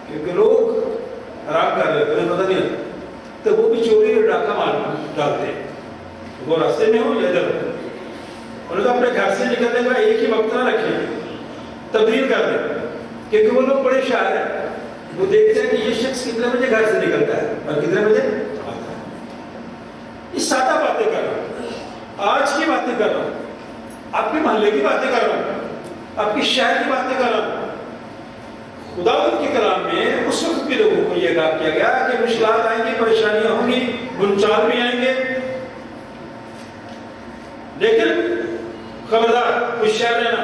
کیونکہ لوگ آرام کر رہے ہیں، پتہ نہیں ہوتا، تو وہ بھی چوری اور ڈاکہ مار ڈالتے ہیں. وہ راستے میں ہو یا ادھر، انہوں نے اپنے گھر سے نکلنے کا ایک ہی وقت نہ رکھیں، تبدیل کر دیں، کیونکہ وہ لوگ بڑے شاعر ہیں. وہ دیکھتے ہیں کہ یہ شخص کتنے بجے گھر سے نکلتا ہے اور کتنے بجے آتا ہے. یہ سادہ باتیں کر رہا ہوں، آج کی باتیں کر رہا ہوں، آپ کے محلے کی باتیں کر رہا ہوں، آپ کی شہر کی باتیں کر رہا ہوں. خداوند کے کلام میں اس وقت بھی لوگوں کو یہ کہا کیا گیا کہ مشکلات آئیں گی، پریشانیاں ہوں گی، بنچال بھی آئیں گے، لیکن خبردار ہوشیار رہنا.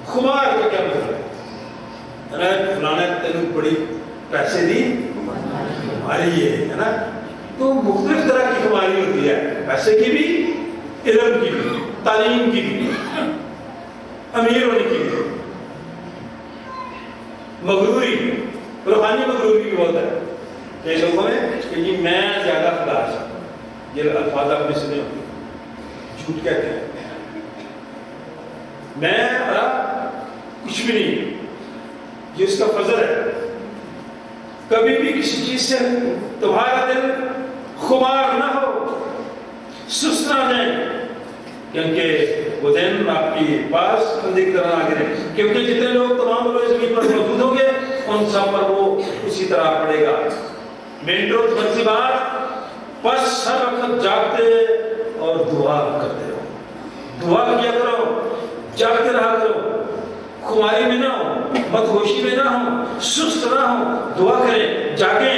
خمار کا کیا مطلب ہے؟ فلانے تینوں بڑی پیسے دی خماری ہے نا. تو مختلف طرح کی خماری ہوتی ہے، پیسے کی بھی، علم کی بھی، تعلیم کی بھی، امیر ہونے کی بھی. مغروری، روحانی مغروری بھی بہت ہے کئی لوگوں میں کہ جی میں زیادہ خدا ہوں. یہ الفاظ آپ نے سنے ہوتے، جھوٹ کہتے ہیں، میں کچھ بھی نہیں. یہ اس کا فضل ہے. کبھی بھی کسی چیز سے تمہارا دل خمار نہ ہو، سست نہ جائیں، کیونکہ وہ دن آپ کی پاس پھندے کی طرح آگے رہے. کیونکہ جتنے لوگ تمام لوگ زمین پر موجود ہوں گے ان سب پر وہ اسی طرح پڑے گا. مین ٹروتھ بنسی بات، بس ہر وقت جاگتے اور دعا کرتے رہو. دعا کیا کرو، جاگتے رہا کرو، خماری میں نہ ہو، مدہوشی میں نہ ہو، سست نہ ہو. دعا کریں، جاگیں،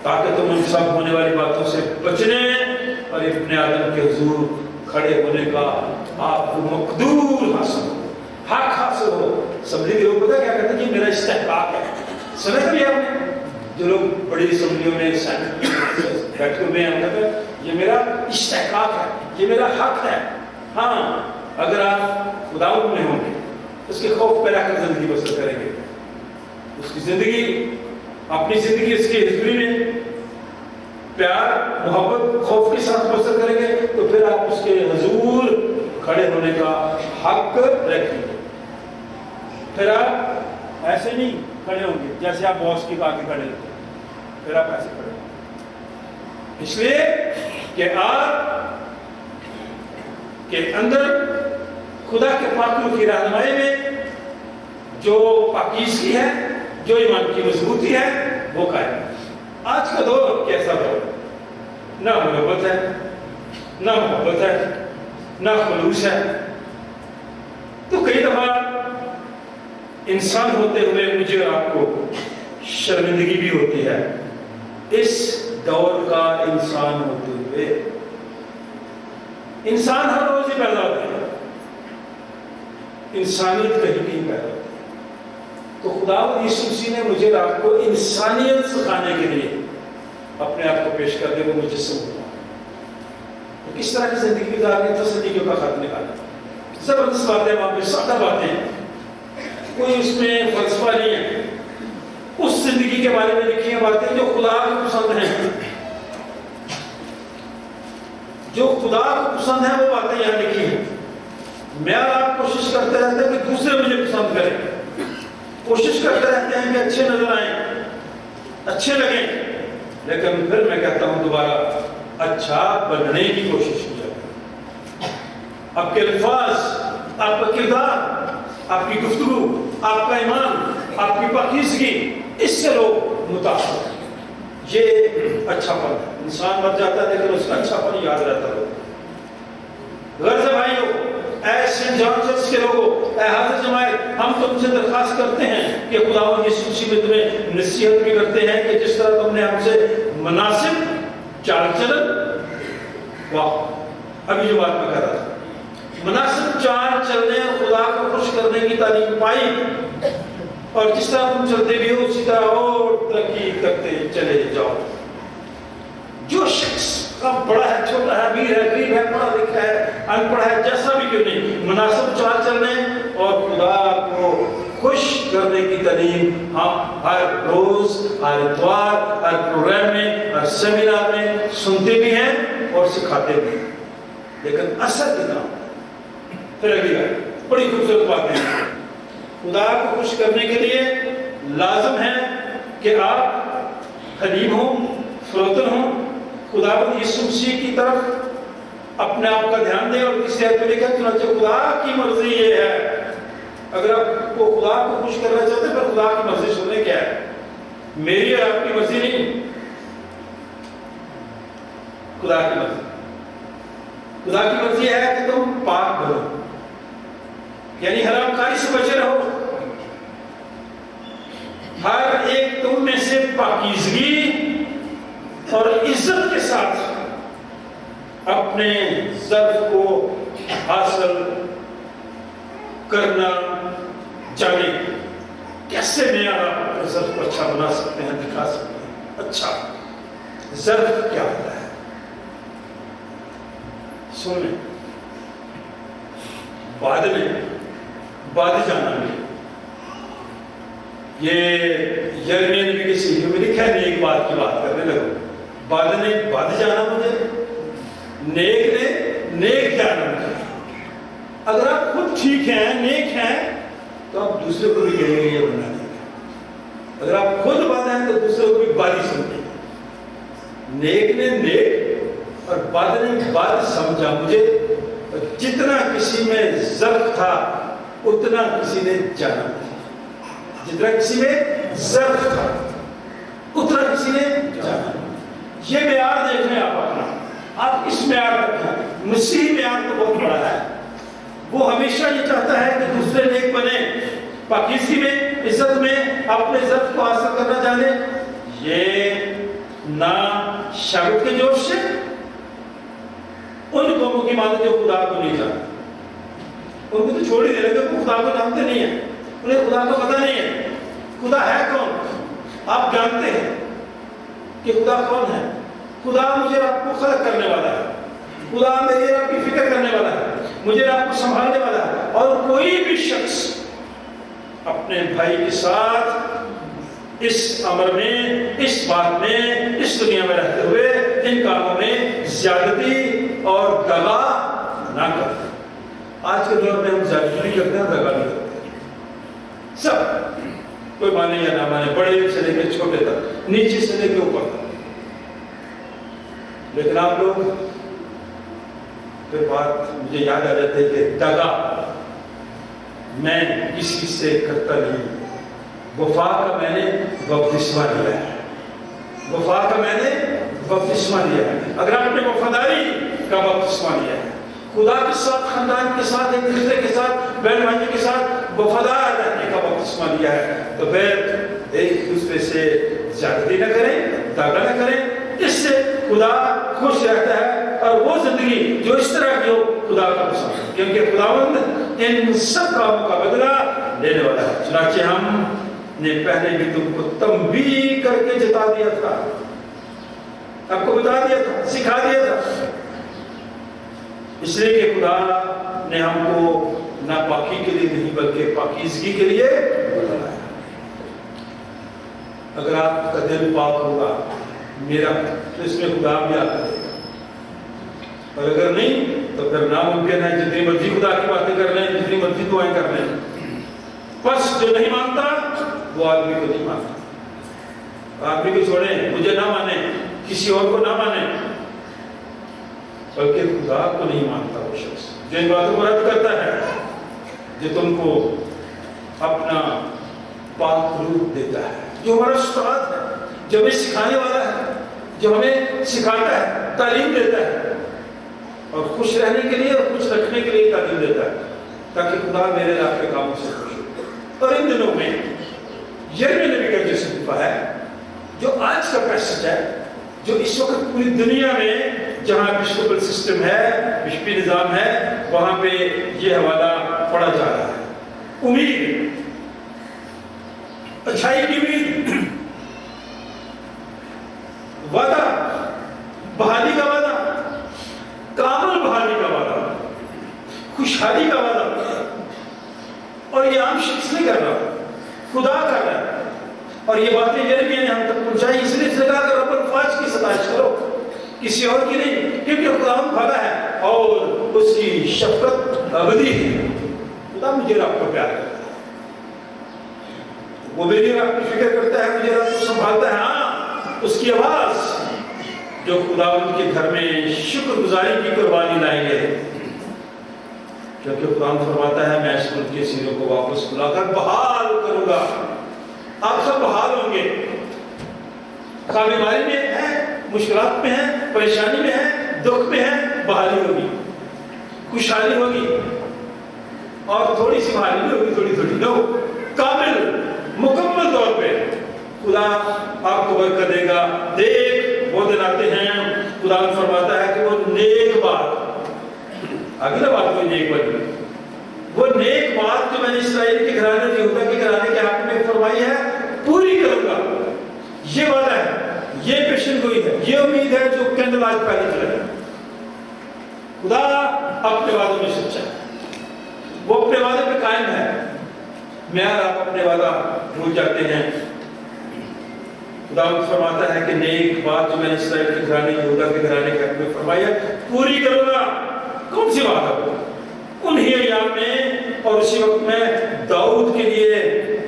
تاکہ تم ان سب ہونے والی باتوں سے بچنے اور ابن آدم کے حضور کھڑے ہونے کا آپ کو مقدور حاصل ہو، حق حاصل ہو. اسمبلی کے لوگ پتہ کیا کہتے ہیں کہ میرا استحقاق ہے. سنا کبھی آپ نے جو لوگ بڑی اسمبلیوں میں بیٹھے ہوئے ہیں، کہتے ہیں یہ میرا استحقاق ہے، یہ میرا حق ہے. ہاں، اگر آپ خداوند میں ہوں گے، اس کے خوف پیدا کر زندگی بسر کریں گے، اس کی زندگی، اپنی زندگی اس کی حضوری میں پیار، محبت، خوف کے ساتھ بسر کریں گے، تو پھر آپ اس کے حضور کھڑے ہونے کا حق رکھیں گے. پھر آپ ایسے نہیں کھڑے ہوں گے جیسے آپ باس کی آگے کھڑے ہوتے ہیں، پھر آپ ایسے کھڑے ہوں گے. اس لیے کہ آپ کے اندر خدا کے پاکوں کی رہنمائی میں جو پاکیزگی ہے، جو ایمان کی مضبوطی ہے، وہ قائم ہے. آج کا دور کیسا دور؟ نہ محبت ہے، نہ محبت ہے، نہ خلوص ہے. تو کئی دفعہ انسان ہوتے ہوئے مجھے اور آپ کو شرمندگی بھی ہوتی ہے اس دور کا انسان ہوتے ہوئے. انسان ہر روز ہی پیدا ہوتے ہیں، انسانیت کہیں کہیں پیدا ہوتی ہے. تو خداوند یسوع مسیح نے مجھے اور آپ کو انسانیت سکھانے کے لیے اپنے آپ کو پیش کر کے وہ مجسم ہوا. تو کس طرح کی زندگی گزارنی، تسلیوں کا خط نکالا. زبردست باتیں وہاں پہ، سادہ باتیں، کوئی اس میں فلسفہ نہیں ہے. اس زندگی کے بارے میں لکھی ہیں باتیں جو خدا کو پسند ہیں، جو خدا کو پسند ہے وہ باتیں یہاں لکھی ہیں. میں اور آپ کوشش کرتے رہتے ہیں کہ دوسرے مجھے پسند کریں، کوشش کرتے رہتے ہیں کہ اچھے نظر آئیں، اچھے لگیں، لیکن پھر میں کہتا ہوں دوبارہ اچھا بننے کی کوشش کی جائے. آپ کے الفاظ، آپ کا کردار، آپ کی گفتگو، آپ کا ایمان، آپ کی پاکیزگی، اس سے لوگ متاثر ہیں. یہ اچھا پن ہے. انسان مر جاتا ہے لیکن اس کا اچھا پن یاد رہتا ہے. غرض بھائیو، اے سینٹ جان چرچ کے لوگوں، اے حاضر جماعت، ہم تم سے درخواست کرتے ہیں کہ خداوند یسوع مسیح میں تمہیں نصیحت بھی کرتے ہیں کہ جس طرح تم نے ہم سے مناسب چال چلن वाह, अभी जो बात मैं कर रहा था, मुनासिब चाल चलने और खुदा को खुश करने की तालीम पाई, और जिस तरह तुम चलते भी हो उसी तरह और तरक्की करते चले जाओ। जो शख्स कम बड़ा है, छोटा है, अमीर है, गरीब है, पढ़ा लिखा है, अनपढ़ है, जैसा भी क्यों नहीं, मुनासिब चाल चलने और खुदा को खुश करने की तालीम हम हर रोज, हर इतवार, हर प्रोग्राम में, हर सेमिनार में सुनते भी हैं और सिखाते भी हैं। लेकिन असर कितना, फिर अगली बात बड़ी खूबसूरत बात है, खुदा को खुश करने के लिए लाजम है कि आप हलीम हो, फरोतन हो, खुदावंद यीशु मसीह की तरफ अपने आप का ध्यान दें। और किसी आयत में लिखा है चुनांचे खुदा की मर्जी ये है। अगर आपको खुदा को खुश करना चाहते हैं, पर खुदा की मर्जी सुनने क्या है, मेरी और आपकी मर्जी नहीं, खुदा की मर्जी। खुदा की मर्जी है कि तुम पाक बनो, यानी हरामकारी से बचे रहो। हर एक तुम में से पाकीज़गी और इज्जत के साथ अपने ज़र्फ़ को हासिल करना जाने। कैसे मेयार आप अपने ज़र्फ़ को अच्छा बना सकते हैं, दिखा सकते हैं। अच्छा ज़र्फ़ क्या होता है, सुने, बाद जाना में ये यिर्मयाह नबी के सीखे में लिखा है। नेक बात की बात करने लगो, बाद ने बाद जाना मुझे, नेक ने नेक जाना मुझे। अगर आप खुद ठीक हैं, नेक हैं, तो आप दूसरे को भी कहेंगे ये बना देंगे। अगर आप खुद बाद हैं तो दूसरे को भी बादी समझेंगे। नेक ने नेक और बाद ने बाद समझा मुझे। जितना किसी में ज़र्फ़ था उतना किसी ने जाना नहीं, जितना किसी में ज़र्फ़ था उतना किसी ने जाना नहीं। ये मेयार देखें आप अपना, आप इस मेयार रखें। मसीही मेयार तो बहुत बड़ा है, वो हमेशा ये चाहता है कि दूसरे नेक बने, पाकीज़गी में, इज्जत में अपने ज़र्फ़ को हासिल करना जाने। ये ना शर्त के जोश से उन कौमों की मानो जो खुदा को नहीं जानते, उनको तो छोड़ ही दे रहे, क्योंकि खुदा को जानते नहीं है, उन्हें खुदा को पता नहीं है खुदा है कौन। आप जानते हैं कि खुदा कौन है। खुदा मुझे आपको खलक करने वाला है, खुदा मेरे आपकी फिक्र करने वाला है, मुझे आपको संभालने वाला है। और कोई भी शख्स अपने भाई के साथ इस अमर में, इस बात में, इस दुनिया में रहते हुए इन कामों में ज्यादती और दगा ना करते। आज के दौर में हम ज्यादती नहीं करते हैं, दगा नहीं करते। सब कोई माने या ना माने, बड़े से लेकर छोटे तक, नीचे से लेकर ऊपर तक। लेकिन आप लोग फिर बात मुझे याद आ जाती है कि दगा मैं किसी से करता नहीं। वफा का मैंने बपतिस्मा लिया है, वफा का मैंने बपतिस्मा लिया है। अगर आपने वफादारी का बपतिस्मा लिया है, खुदा के साथ, खानदान के साथ, एक दूसरे के साथ, बहन भाइयों के साथ वफादार रहने का बपतिस्मा लिया है, तो फिर एक दूसरे से ज्यादती न करें, दागा न करें। इससे खुदा खुश रहता है और वो जिंदगी जो इस तरह की हो खुदा का पसंद है, क्योंकि खुदावंद इन सब कामों का बदला लेने वाला है। चुनांचे हमने पहले भी तुमको तंबीह करके जता दिया था, आपको बता दिया था, सिखा दिया था, इसलिए कि खुदा ने हमको नापाकी के लिए नहीं बल्कि पाकीज़गी के लिए बुलाया। अगर आपका दिल पाक होगा मेरा, तो इसमें खुदा भी आता है। और अगर नहीं तो फिर नामुमकिन है, जितनी मर्जी खुदा की बातें कर लें, जितनी मर्जी दुआएं कर लें, बस जो नहीं मानता वो आदमी को नहीं मानता। आदमी को छोड़ें, मुझे ना माने, किसी और को ना माने, बल्कि खुदा को नहीं मानता वो शख्स जो इन बातों को रद्द करता है, जो तुमको अपना पाक रूप देता है, जो हमारा उस्ताद है, जो हमें सिखाने वाला है, जो हमें सिखाता है, तालीम देता है, और खुश रहने के लिए और खुश रखने के लिए तालीम देता है, ताकि खुदा मेरे आपके कामों से खुश हो। और इन दिनों में यिर्मयाह नबी का जो सहीफा है, जो आज का पैसेज है, जो इस वक्त पूरी दुनिया में जहाँ एपिस्कोपल सिस्टम है, बिशपी निज़ाम है, वहाँ पे ये हवाला पढ़ा जा रहा है। उम्मीद, अच्छाई की उम्मीद, वादा, बहाली का वादा, कामल बहाली का वादा, खुशहाली का वादा। और ये आम शख्स नहीं कर रहा, खुदा कर रहा है। और ये बातें यिर्मयाह ने हम तक पहुंचाई, इसलिए इसने कहा कि रब्बुल फाज की सताइश करो, किसी और की नहीं, क्योंकि खुदा भला है और उसकी शफकत अबदी है। खुदा मुझे आपको प्यार करता है, वो मेरी आपकी फिक्र करता है, मुझे आपको संभालता है। हाँ, उसकी आवाज जो खुदावंद के घर में शुक्रगुजारी की कुर्बानी लाएंगे, क्योंकि कुरान फरमाता है मैं इस मुल्क के सिरों को वापस बुलाकर बहाल करूंगा। आप सब बहाल होंगे, खा बीमारी में है, मुश्किलात में है, परेशानी में है, दुख में है, बहाली होगी, खुशहाली होगी और थोड़ी सी बहाली भी होगी, थोड़ी थोड़ी नो, कामिल मुकम्मल तौर पे खुदा आपको बरकत देगा। देख वो दिन आते हैं, खुदा फरमाता है कि वो नेक बात, आगे ना बात कोई नेक बात, वो नेक बात जो मैंने इस्राएल के घराने, यहूदा के घराने के हक में फरमाई है, पूरी करूंगा। ये वादा है, ये पेशन गोई है, ये उम्मीद है जो कैंडल आज पहले चले। खुदा अपने वादों में सच्चा है, वो अपने वादे पे कायम है। मैं और आप अपने वादा भूल जाते हैं। खुदा फरमाता है कि नेक बात जो मैंने इस्राएल के घराने, यहूदा के घराने के हक में फरमाई है, पूरी करूंगा। कौन सी बात है? उन्हीं अय्याम में और उसी वक्त में दाऊद के लिए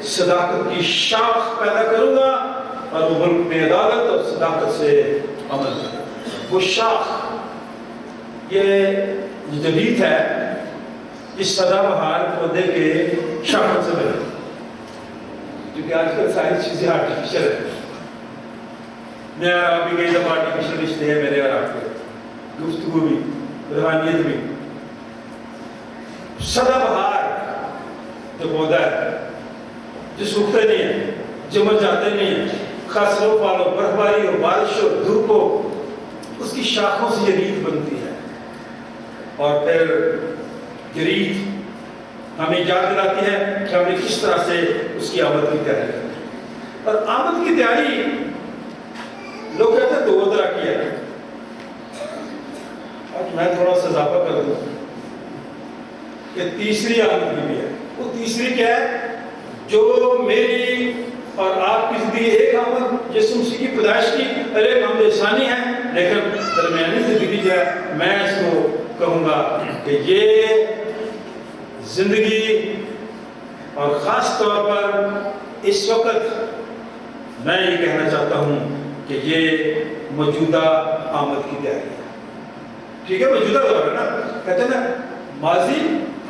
सदाकत की शाख पैदा करूंगा और वो मुल्क में अदालत और सदाकत से अमल करेगा। वो शाख, ये जदीद है, इस सदाबहार पौधे के शाखों से बने, क्योंकि आजकल सारी चीजें आर्टिफिशियल है। मैं आप भी गई आर्टिफिशियल रिश्ते हैं मेरे और आपके, गुफ्तगू भी, रूहानियत भी। सदाबहार जो पौधा है, जो सूखते नहीं है, जो मर जाते नहीं है, खास लो पालो, बर्फबारी हो, बारिश हो, धूप हो, उसकी शाखों से ये रीत बनती है। और फिर ये रीत हमें याद दिलाती है कि हमें किस तरह से उसकी आमद की तैयारी करनी है। और आमद की तैयारी लोग कहते हैं दो तरह की है। आज मैं थोड़ा सा इजाफा कर दूं कि तीसरी आमद की भी है। वो तीसरी क्या है? जो मेरी और आपकी जिंदगी एक आमद यीशु मसीह की पैदाइश की एक आमद इंसानी है, लेकिन दरमियानी जिंदगी जो है, मैं इसको कहूंगा कि ये जिंदगी, और खास तौर पर इस वक्त मैं ये कहना चाहता हूं कि ये मौजूदा आमद की तैयारी है। ठीक है, मौजूदा दौर है ना, कहते हैं ना माजी,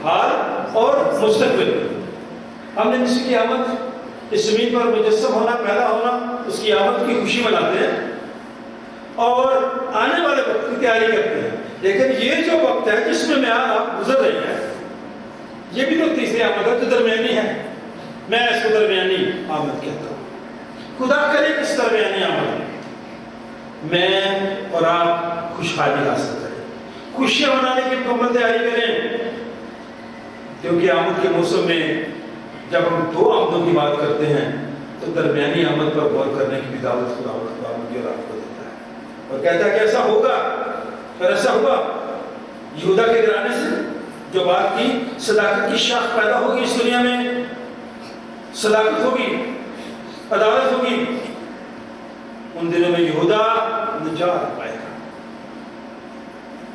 हाल और मुस्तकबिल। हमने मसीह की आमद, इस जमीन पर मुजस्सम होना, पैदा होना, उसकी आमद की खुशी मनाते हैं और आने वाले वक्त की तैयारी करते हैं। लेकिन ये जो वक्त है जिसमें मैं आप गुजर रही हैं, ये भी तो तीसरी आमद है, जो दरमियानी है। मैं इसको दरमियानी आमद कहता हूँ। खुदा करे कि इस दरमियानी आमद मैं और आप खुशहाली हासिल करें, खुशियां मनाने की मुकम्मल तैयारी करें। क्योंकि आमद के मौसम में जब हम दो आमदों की बात करते हैं तो दरमियानी आमद पर गौर करने की भी दावत खुदा मुझे और आपको देता है और कहता है कि ऐसा होगा। और ऐसा हुआ यहूदा के घराने से जो बात की, सदाकत की शाख पैदा होगी इस दुनिया में, सदाकत होगी, अदालत होगी। उन दिनों में यहूदा निजात पाएगा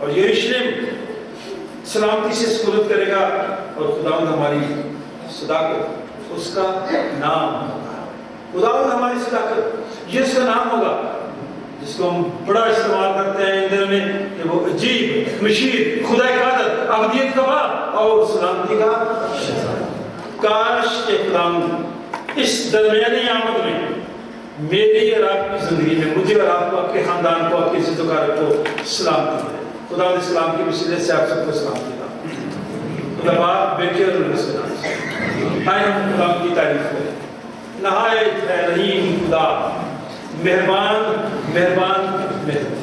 और यरूशलेम सलामती से सुकुनत करेगा और खुदावंद हमारी सदाकत उसका नाम होगा। खुदावंद हमारी सदाकत ये उसका नाम होगा, जिसको हम बड़ा इस्तेमाल करते हैं इन दिनों में कि वो अजीब, मशीर, खुदा कादर, अबदियत का बाप और सलामती का शहजादा। काश के खुदावंद इस दरमियानी आमद में मेरी और आपकी जिंदगी में, मुझे और आपको, आपके खानदान को, आपके इज्जतकार को सलामती है। खुदा इस्लाम के वसीले से आप सबको सलामती है। खुदा बाप, बेटे और आए हम खुदा की तारीफ करें। नहायत है रहीम खुदा, मेहरबान मेहरबान मेहरबान।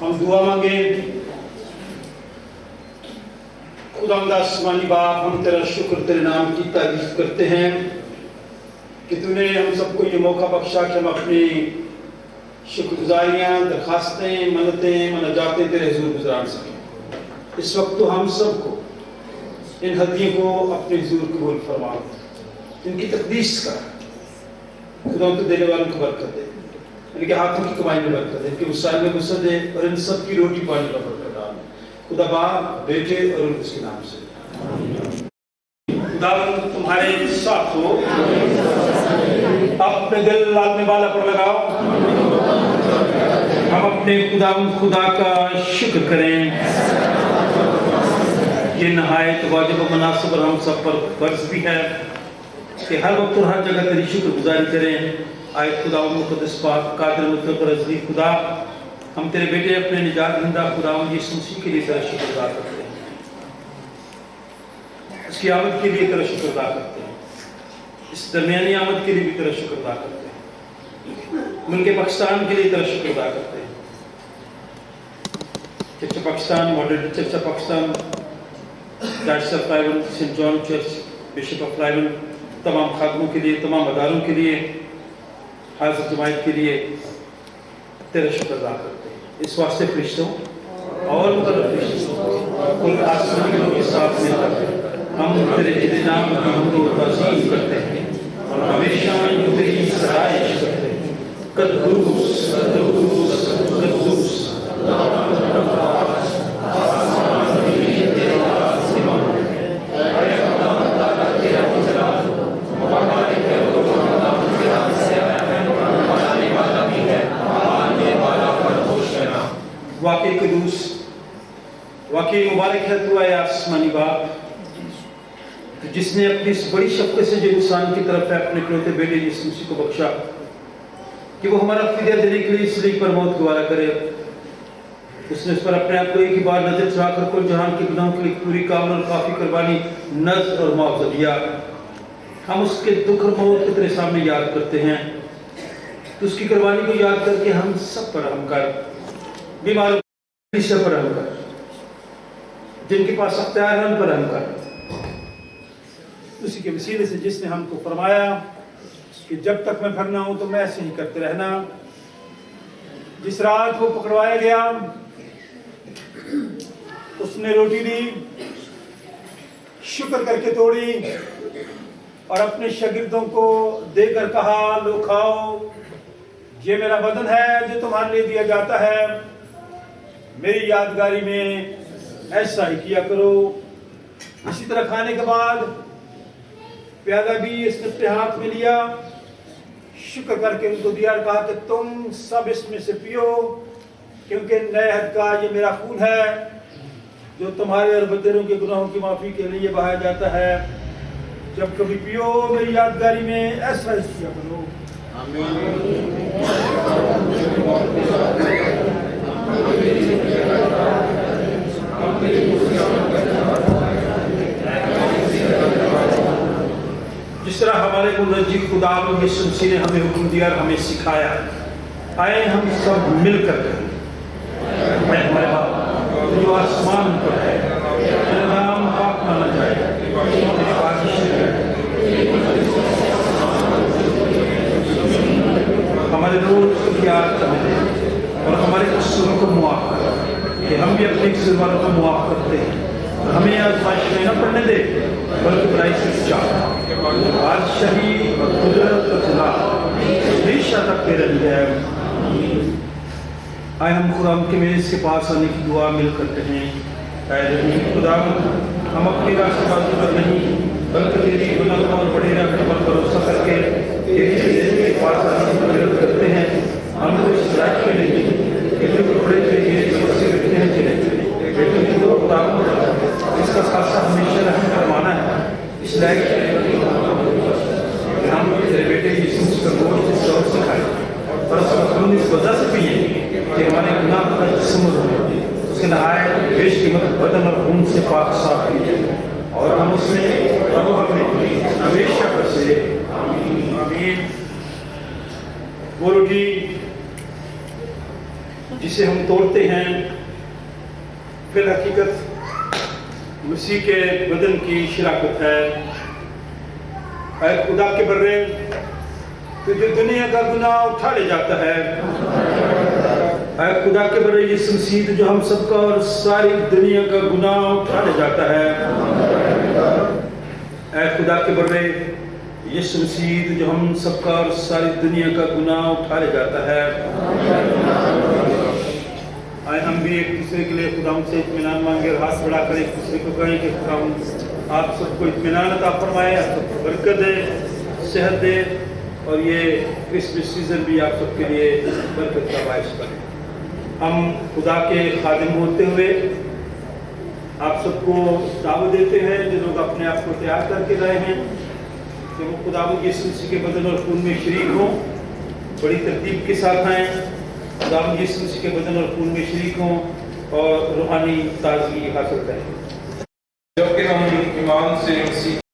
हम दुआ मांगे। खुदावंद आसमानी बाप, हम तेरा शुक्र, तेरे नाम की तारीफ करते हैं कि तूने हम सबको ये मौका बख्शा कि हम अपनी शुक्रगुजारियाँ, दरखास्तें, मन्नतें, मनाजातें तेरे हुजूर गुजार सकें। इस वक्त तो हम सबको इन हदियों को अपने हुजूर कबूल फरमा, इनकी तकदीस कर। खुदा तो देने वालों को बरकत दे, इनके हाथों की कमाई में बरकत दे, इनके वसाइल में वसअत दे और इन सब की रोटी पानी का बरकत डाल। खुदा बाप, बेटे और उसके नाम से खुदावंद तुम्हारे साथ हो। अपने दिल लादने वाला पर लगाओ। हम अपने खुदा का शुक्र करें। ये नहायत वाजिब व मुनासिब और हम सब पर फर्ज भी है कि हर वक्त और हर जगह तेरी शुक्रगुजारी करें। आए खुदा मुक़द्दस पाक कादिर मुतलक और अज़ली खुदा, हम तेरे बेटे अपने निजात दहिंदा खुदावंद यीशु मसीह के लिए तेरा शुक्र अदा करते हैं। उसकी आमद के लिए तेरा शुक्र अदा करते हैं। इस दरमियानी आमद के लिए भी तेरा शुक्र अदा करते हैं। मुल्क पाकिस्तान के लिए तेरा शुक्र अदा करते हैं। Church Pakistan, model church Pakistan, director of Raiwind, saint John church, bishop of Raiwind, तमाम खादमों के लिए, तमाम अदारों के लिए, हाज़िर जमायत के लिए तेरा शुक्र अदा करते हैं। इस वास्ते फरिश्तों और कुल आसमानी लोगों के साथ मिलकर हम तेरे जिले नाम की हमदो ताज़ीम करते हैं और हमेशा तेरी सराइश करते हैं। कद्दूस कद्दूस कद्दूस वाकई कदूस, वाकई मुबारक है तू आया आसमानी बाप, जिसने अपनी इस बड़ी शफ़क़त से जो इंसान की तरफ है अपने इकलौते बेटे यीशु मसीह को बख्शा कि वो हमारा फिदिया देने के लिए इसलिए पर मौत गवारा करे। उसने उस पर अपने आप को एक ही बार नजर चढ़ाकर कुल जहान के गुनाहों के लिए पूरी कामिल और काफ़ी कुर्बानी नज़्र और मुआवजा दिया। हम उसके दुख और मौत को तेरे सामने याद करते हैं। तो उसकी कुर्बानी को याद करके हम सब पर रहम कर, बीमारों पर रहम कर, जिनके पास अख्तियार है उन पर रहम कर। उसी के वसीले से जिसने हमको फरमाया कि जब तक मैं फरना हूं तो मैं ऐसे ही करते रहना। जिस रात वो पकड़वाया गया उसने रोटी दी, शुक्र करके तोड़ी और अपने शागिर्दों को देकर कहा, लो खाओ, ये मेरा बदन है जो तुम्हारे लिए दिया जाता है, मेरी यादगारी में ऐसा ही किया करो। इसी तरह खाने के बाद प्याला भी इसने अपने हाथ में लिया, शुक्र करके उनको दिया और कहा कि तुम सब इसमें से पियो, क्योंकि नए हद का ये मेरा खून है जो तुम्हारे और बच्चों के गुनाहों की माफ़ी के लिए बहाया जाता है। जब कभी पियो मेरी यादगारी में ऐसा ही किया करो। जिस तरह हमारे मुनज्जी खुदा यीशु मसीह ने हमें हुक्म दिया और हमें सिखाया, आए हम सब मिलकर मैं हमारे बाप जो आसमान पर है, तेरा नाम पाक माना जाए, तेरी बारिश हमारे रोज की याद हमें और हमारे कसूरों को मुआफ कर, कि हम भी अपने कसूर वालों को मुआफ करते हैं। हमें आज़माइश में न पड़ने दे, बल्कि बुराई से बचा। बादशाही और कुदरत और जलाल हमेशा तक तेरे लिए है। आए हम खुदा के मेज़ के पास आने की दुआ मिल करते हैं। खुदा हम अपनी रास्तबाजी पर नहीं, बल्कि तेरी गुनाहों और बड़े रहमत पर भरोसा करके तेरी मेज़ के पास आने की मदद करते हैं। हम तो इस लायक के नहीं कि जो कपड़े चाहिए से रखते हैं चले, लेकिन जो खुदा इसका खासा हमेशा रहम फरमाना है, इस लायक हम तेरे बेटे यीशु का गोश्त इस दौर से खाए और उसका खून इस वजह से पिए कि हमारे गुनाह का जिस्म उसके नहाए बेश कीमत बदन और खून से पाक साफ की जाए और हम उसमें प्रभु हमें हमेशा बसे। आमीन। वो रोटी जिसे हम तोड़ते हैं फिर हकीकत मसीह के बदन की शराकत है। ऐ खुदा के बर्रे तो जो दुनिया का गुनाह उठा ले जाता है, ऐ खुदा के बर्रे यीशु मसीह जो हम सबका और सारी दुनिया का गुनाह उठा ले जाता है। ऐ खुदा के बर्रे यीशु मसीह जो हम सबका और सारी दुनिया का गुनाह उठा ले जाता है। आए हम भी एक दूसरे के लिए खुदा से इत्मीनान मांगे और हाथ बढ़ाकर एक दूसरे को कहें कि खुदा आप सबको इत्मीनान अता फरमाए, आप सबको बरकत दे, सेहत दे और ये क्रिसमस सीजन भी आप सबके लिए बरकत का बायस बने। हम खुदा के खादिम होते हुए आप सबको दावत देते हैं, जो लोग अपने आप को तैयार करके लाए हैं कि वो खुदा यीशु मसीह के बदन और खून में शरीक हों, बड़ी तरतीब के साथ आएँ, खुदा यीशु मसीह के बदन और खून में शरीक हों और रूहानी ताजगी हासिल करें। जबकि हम ईमान से मसीह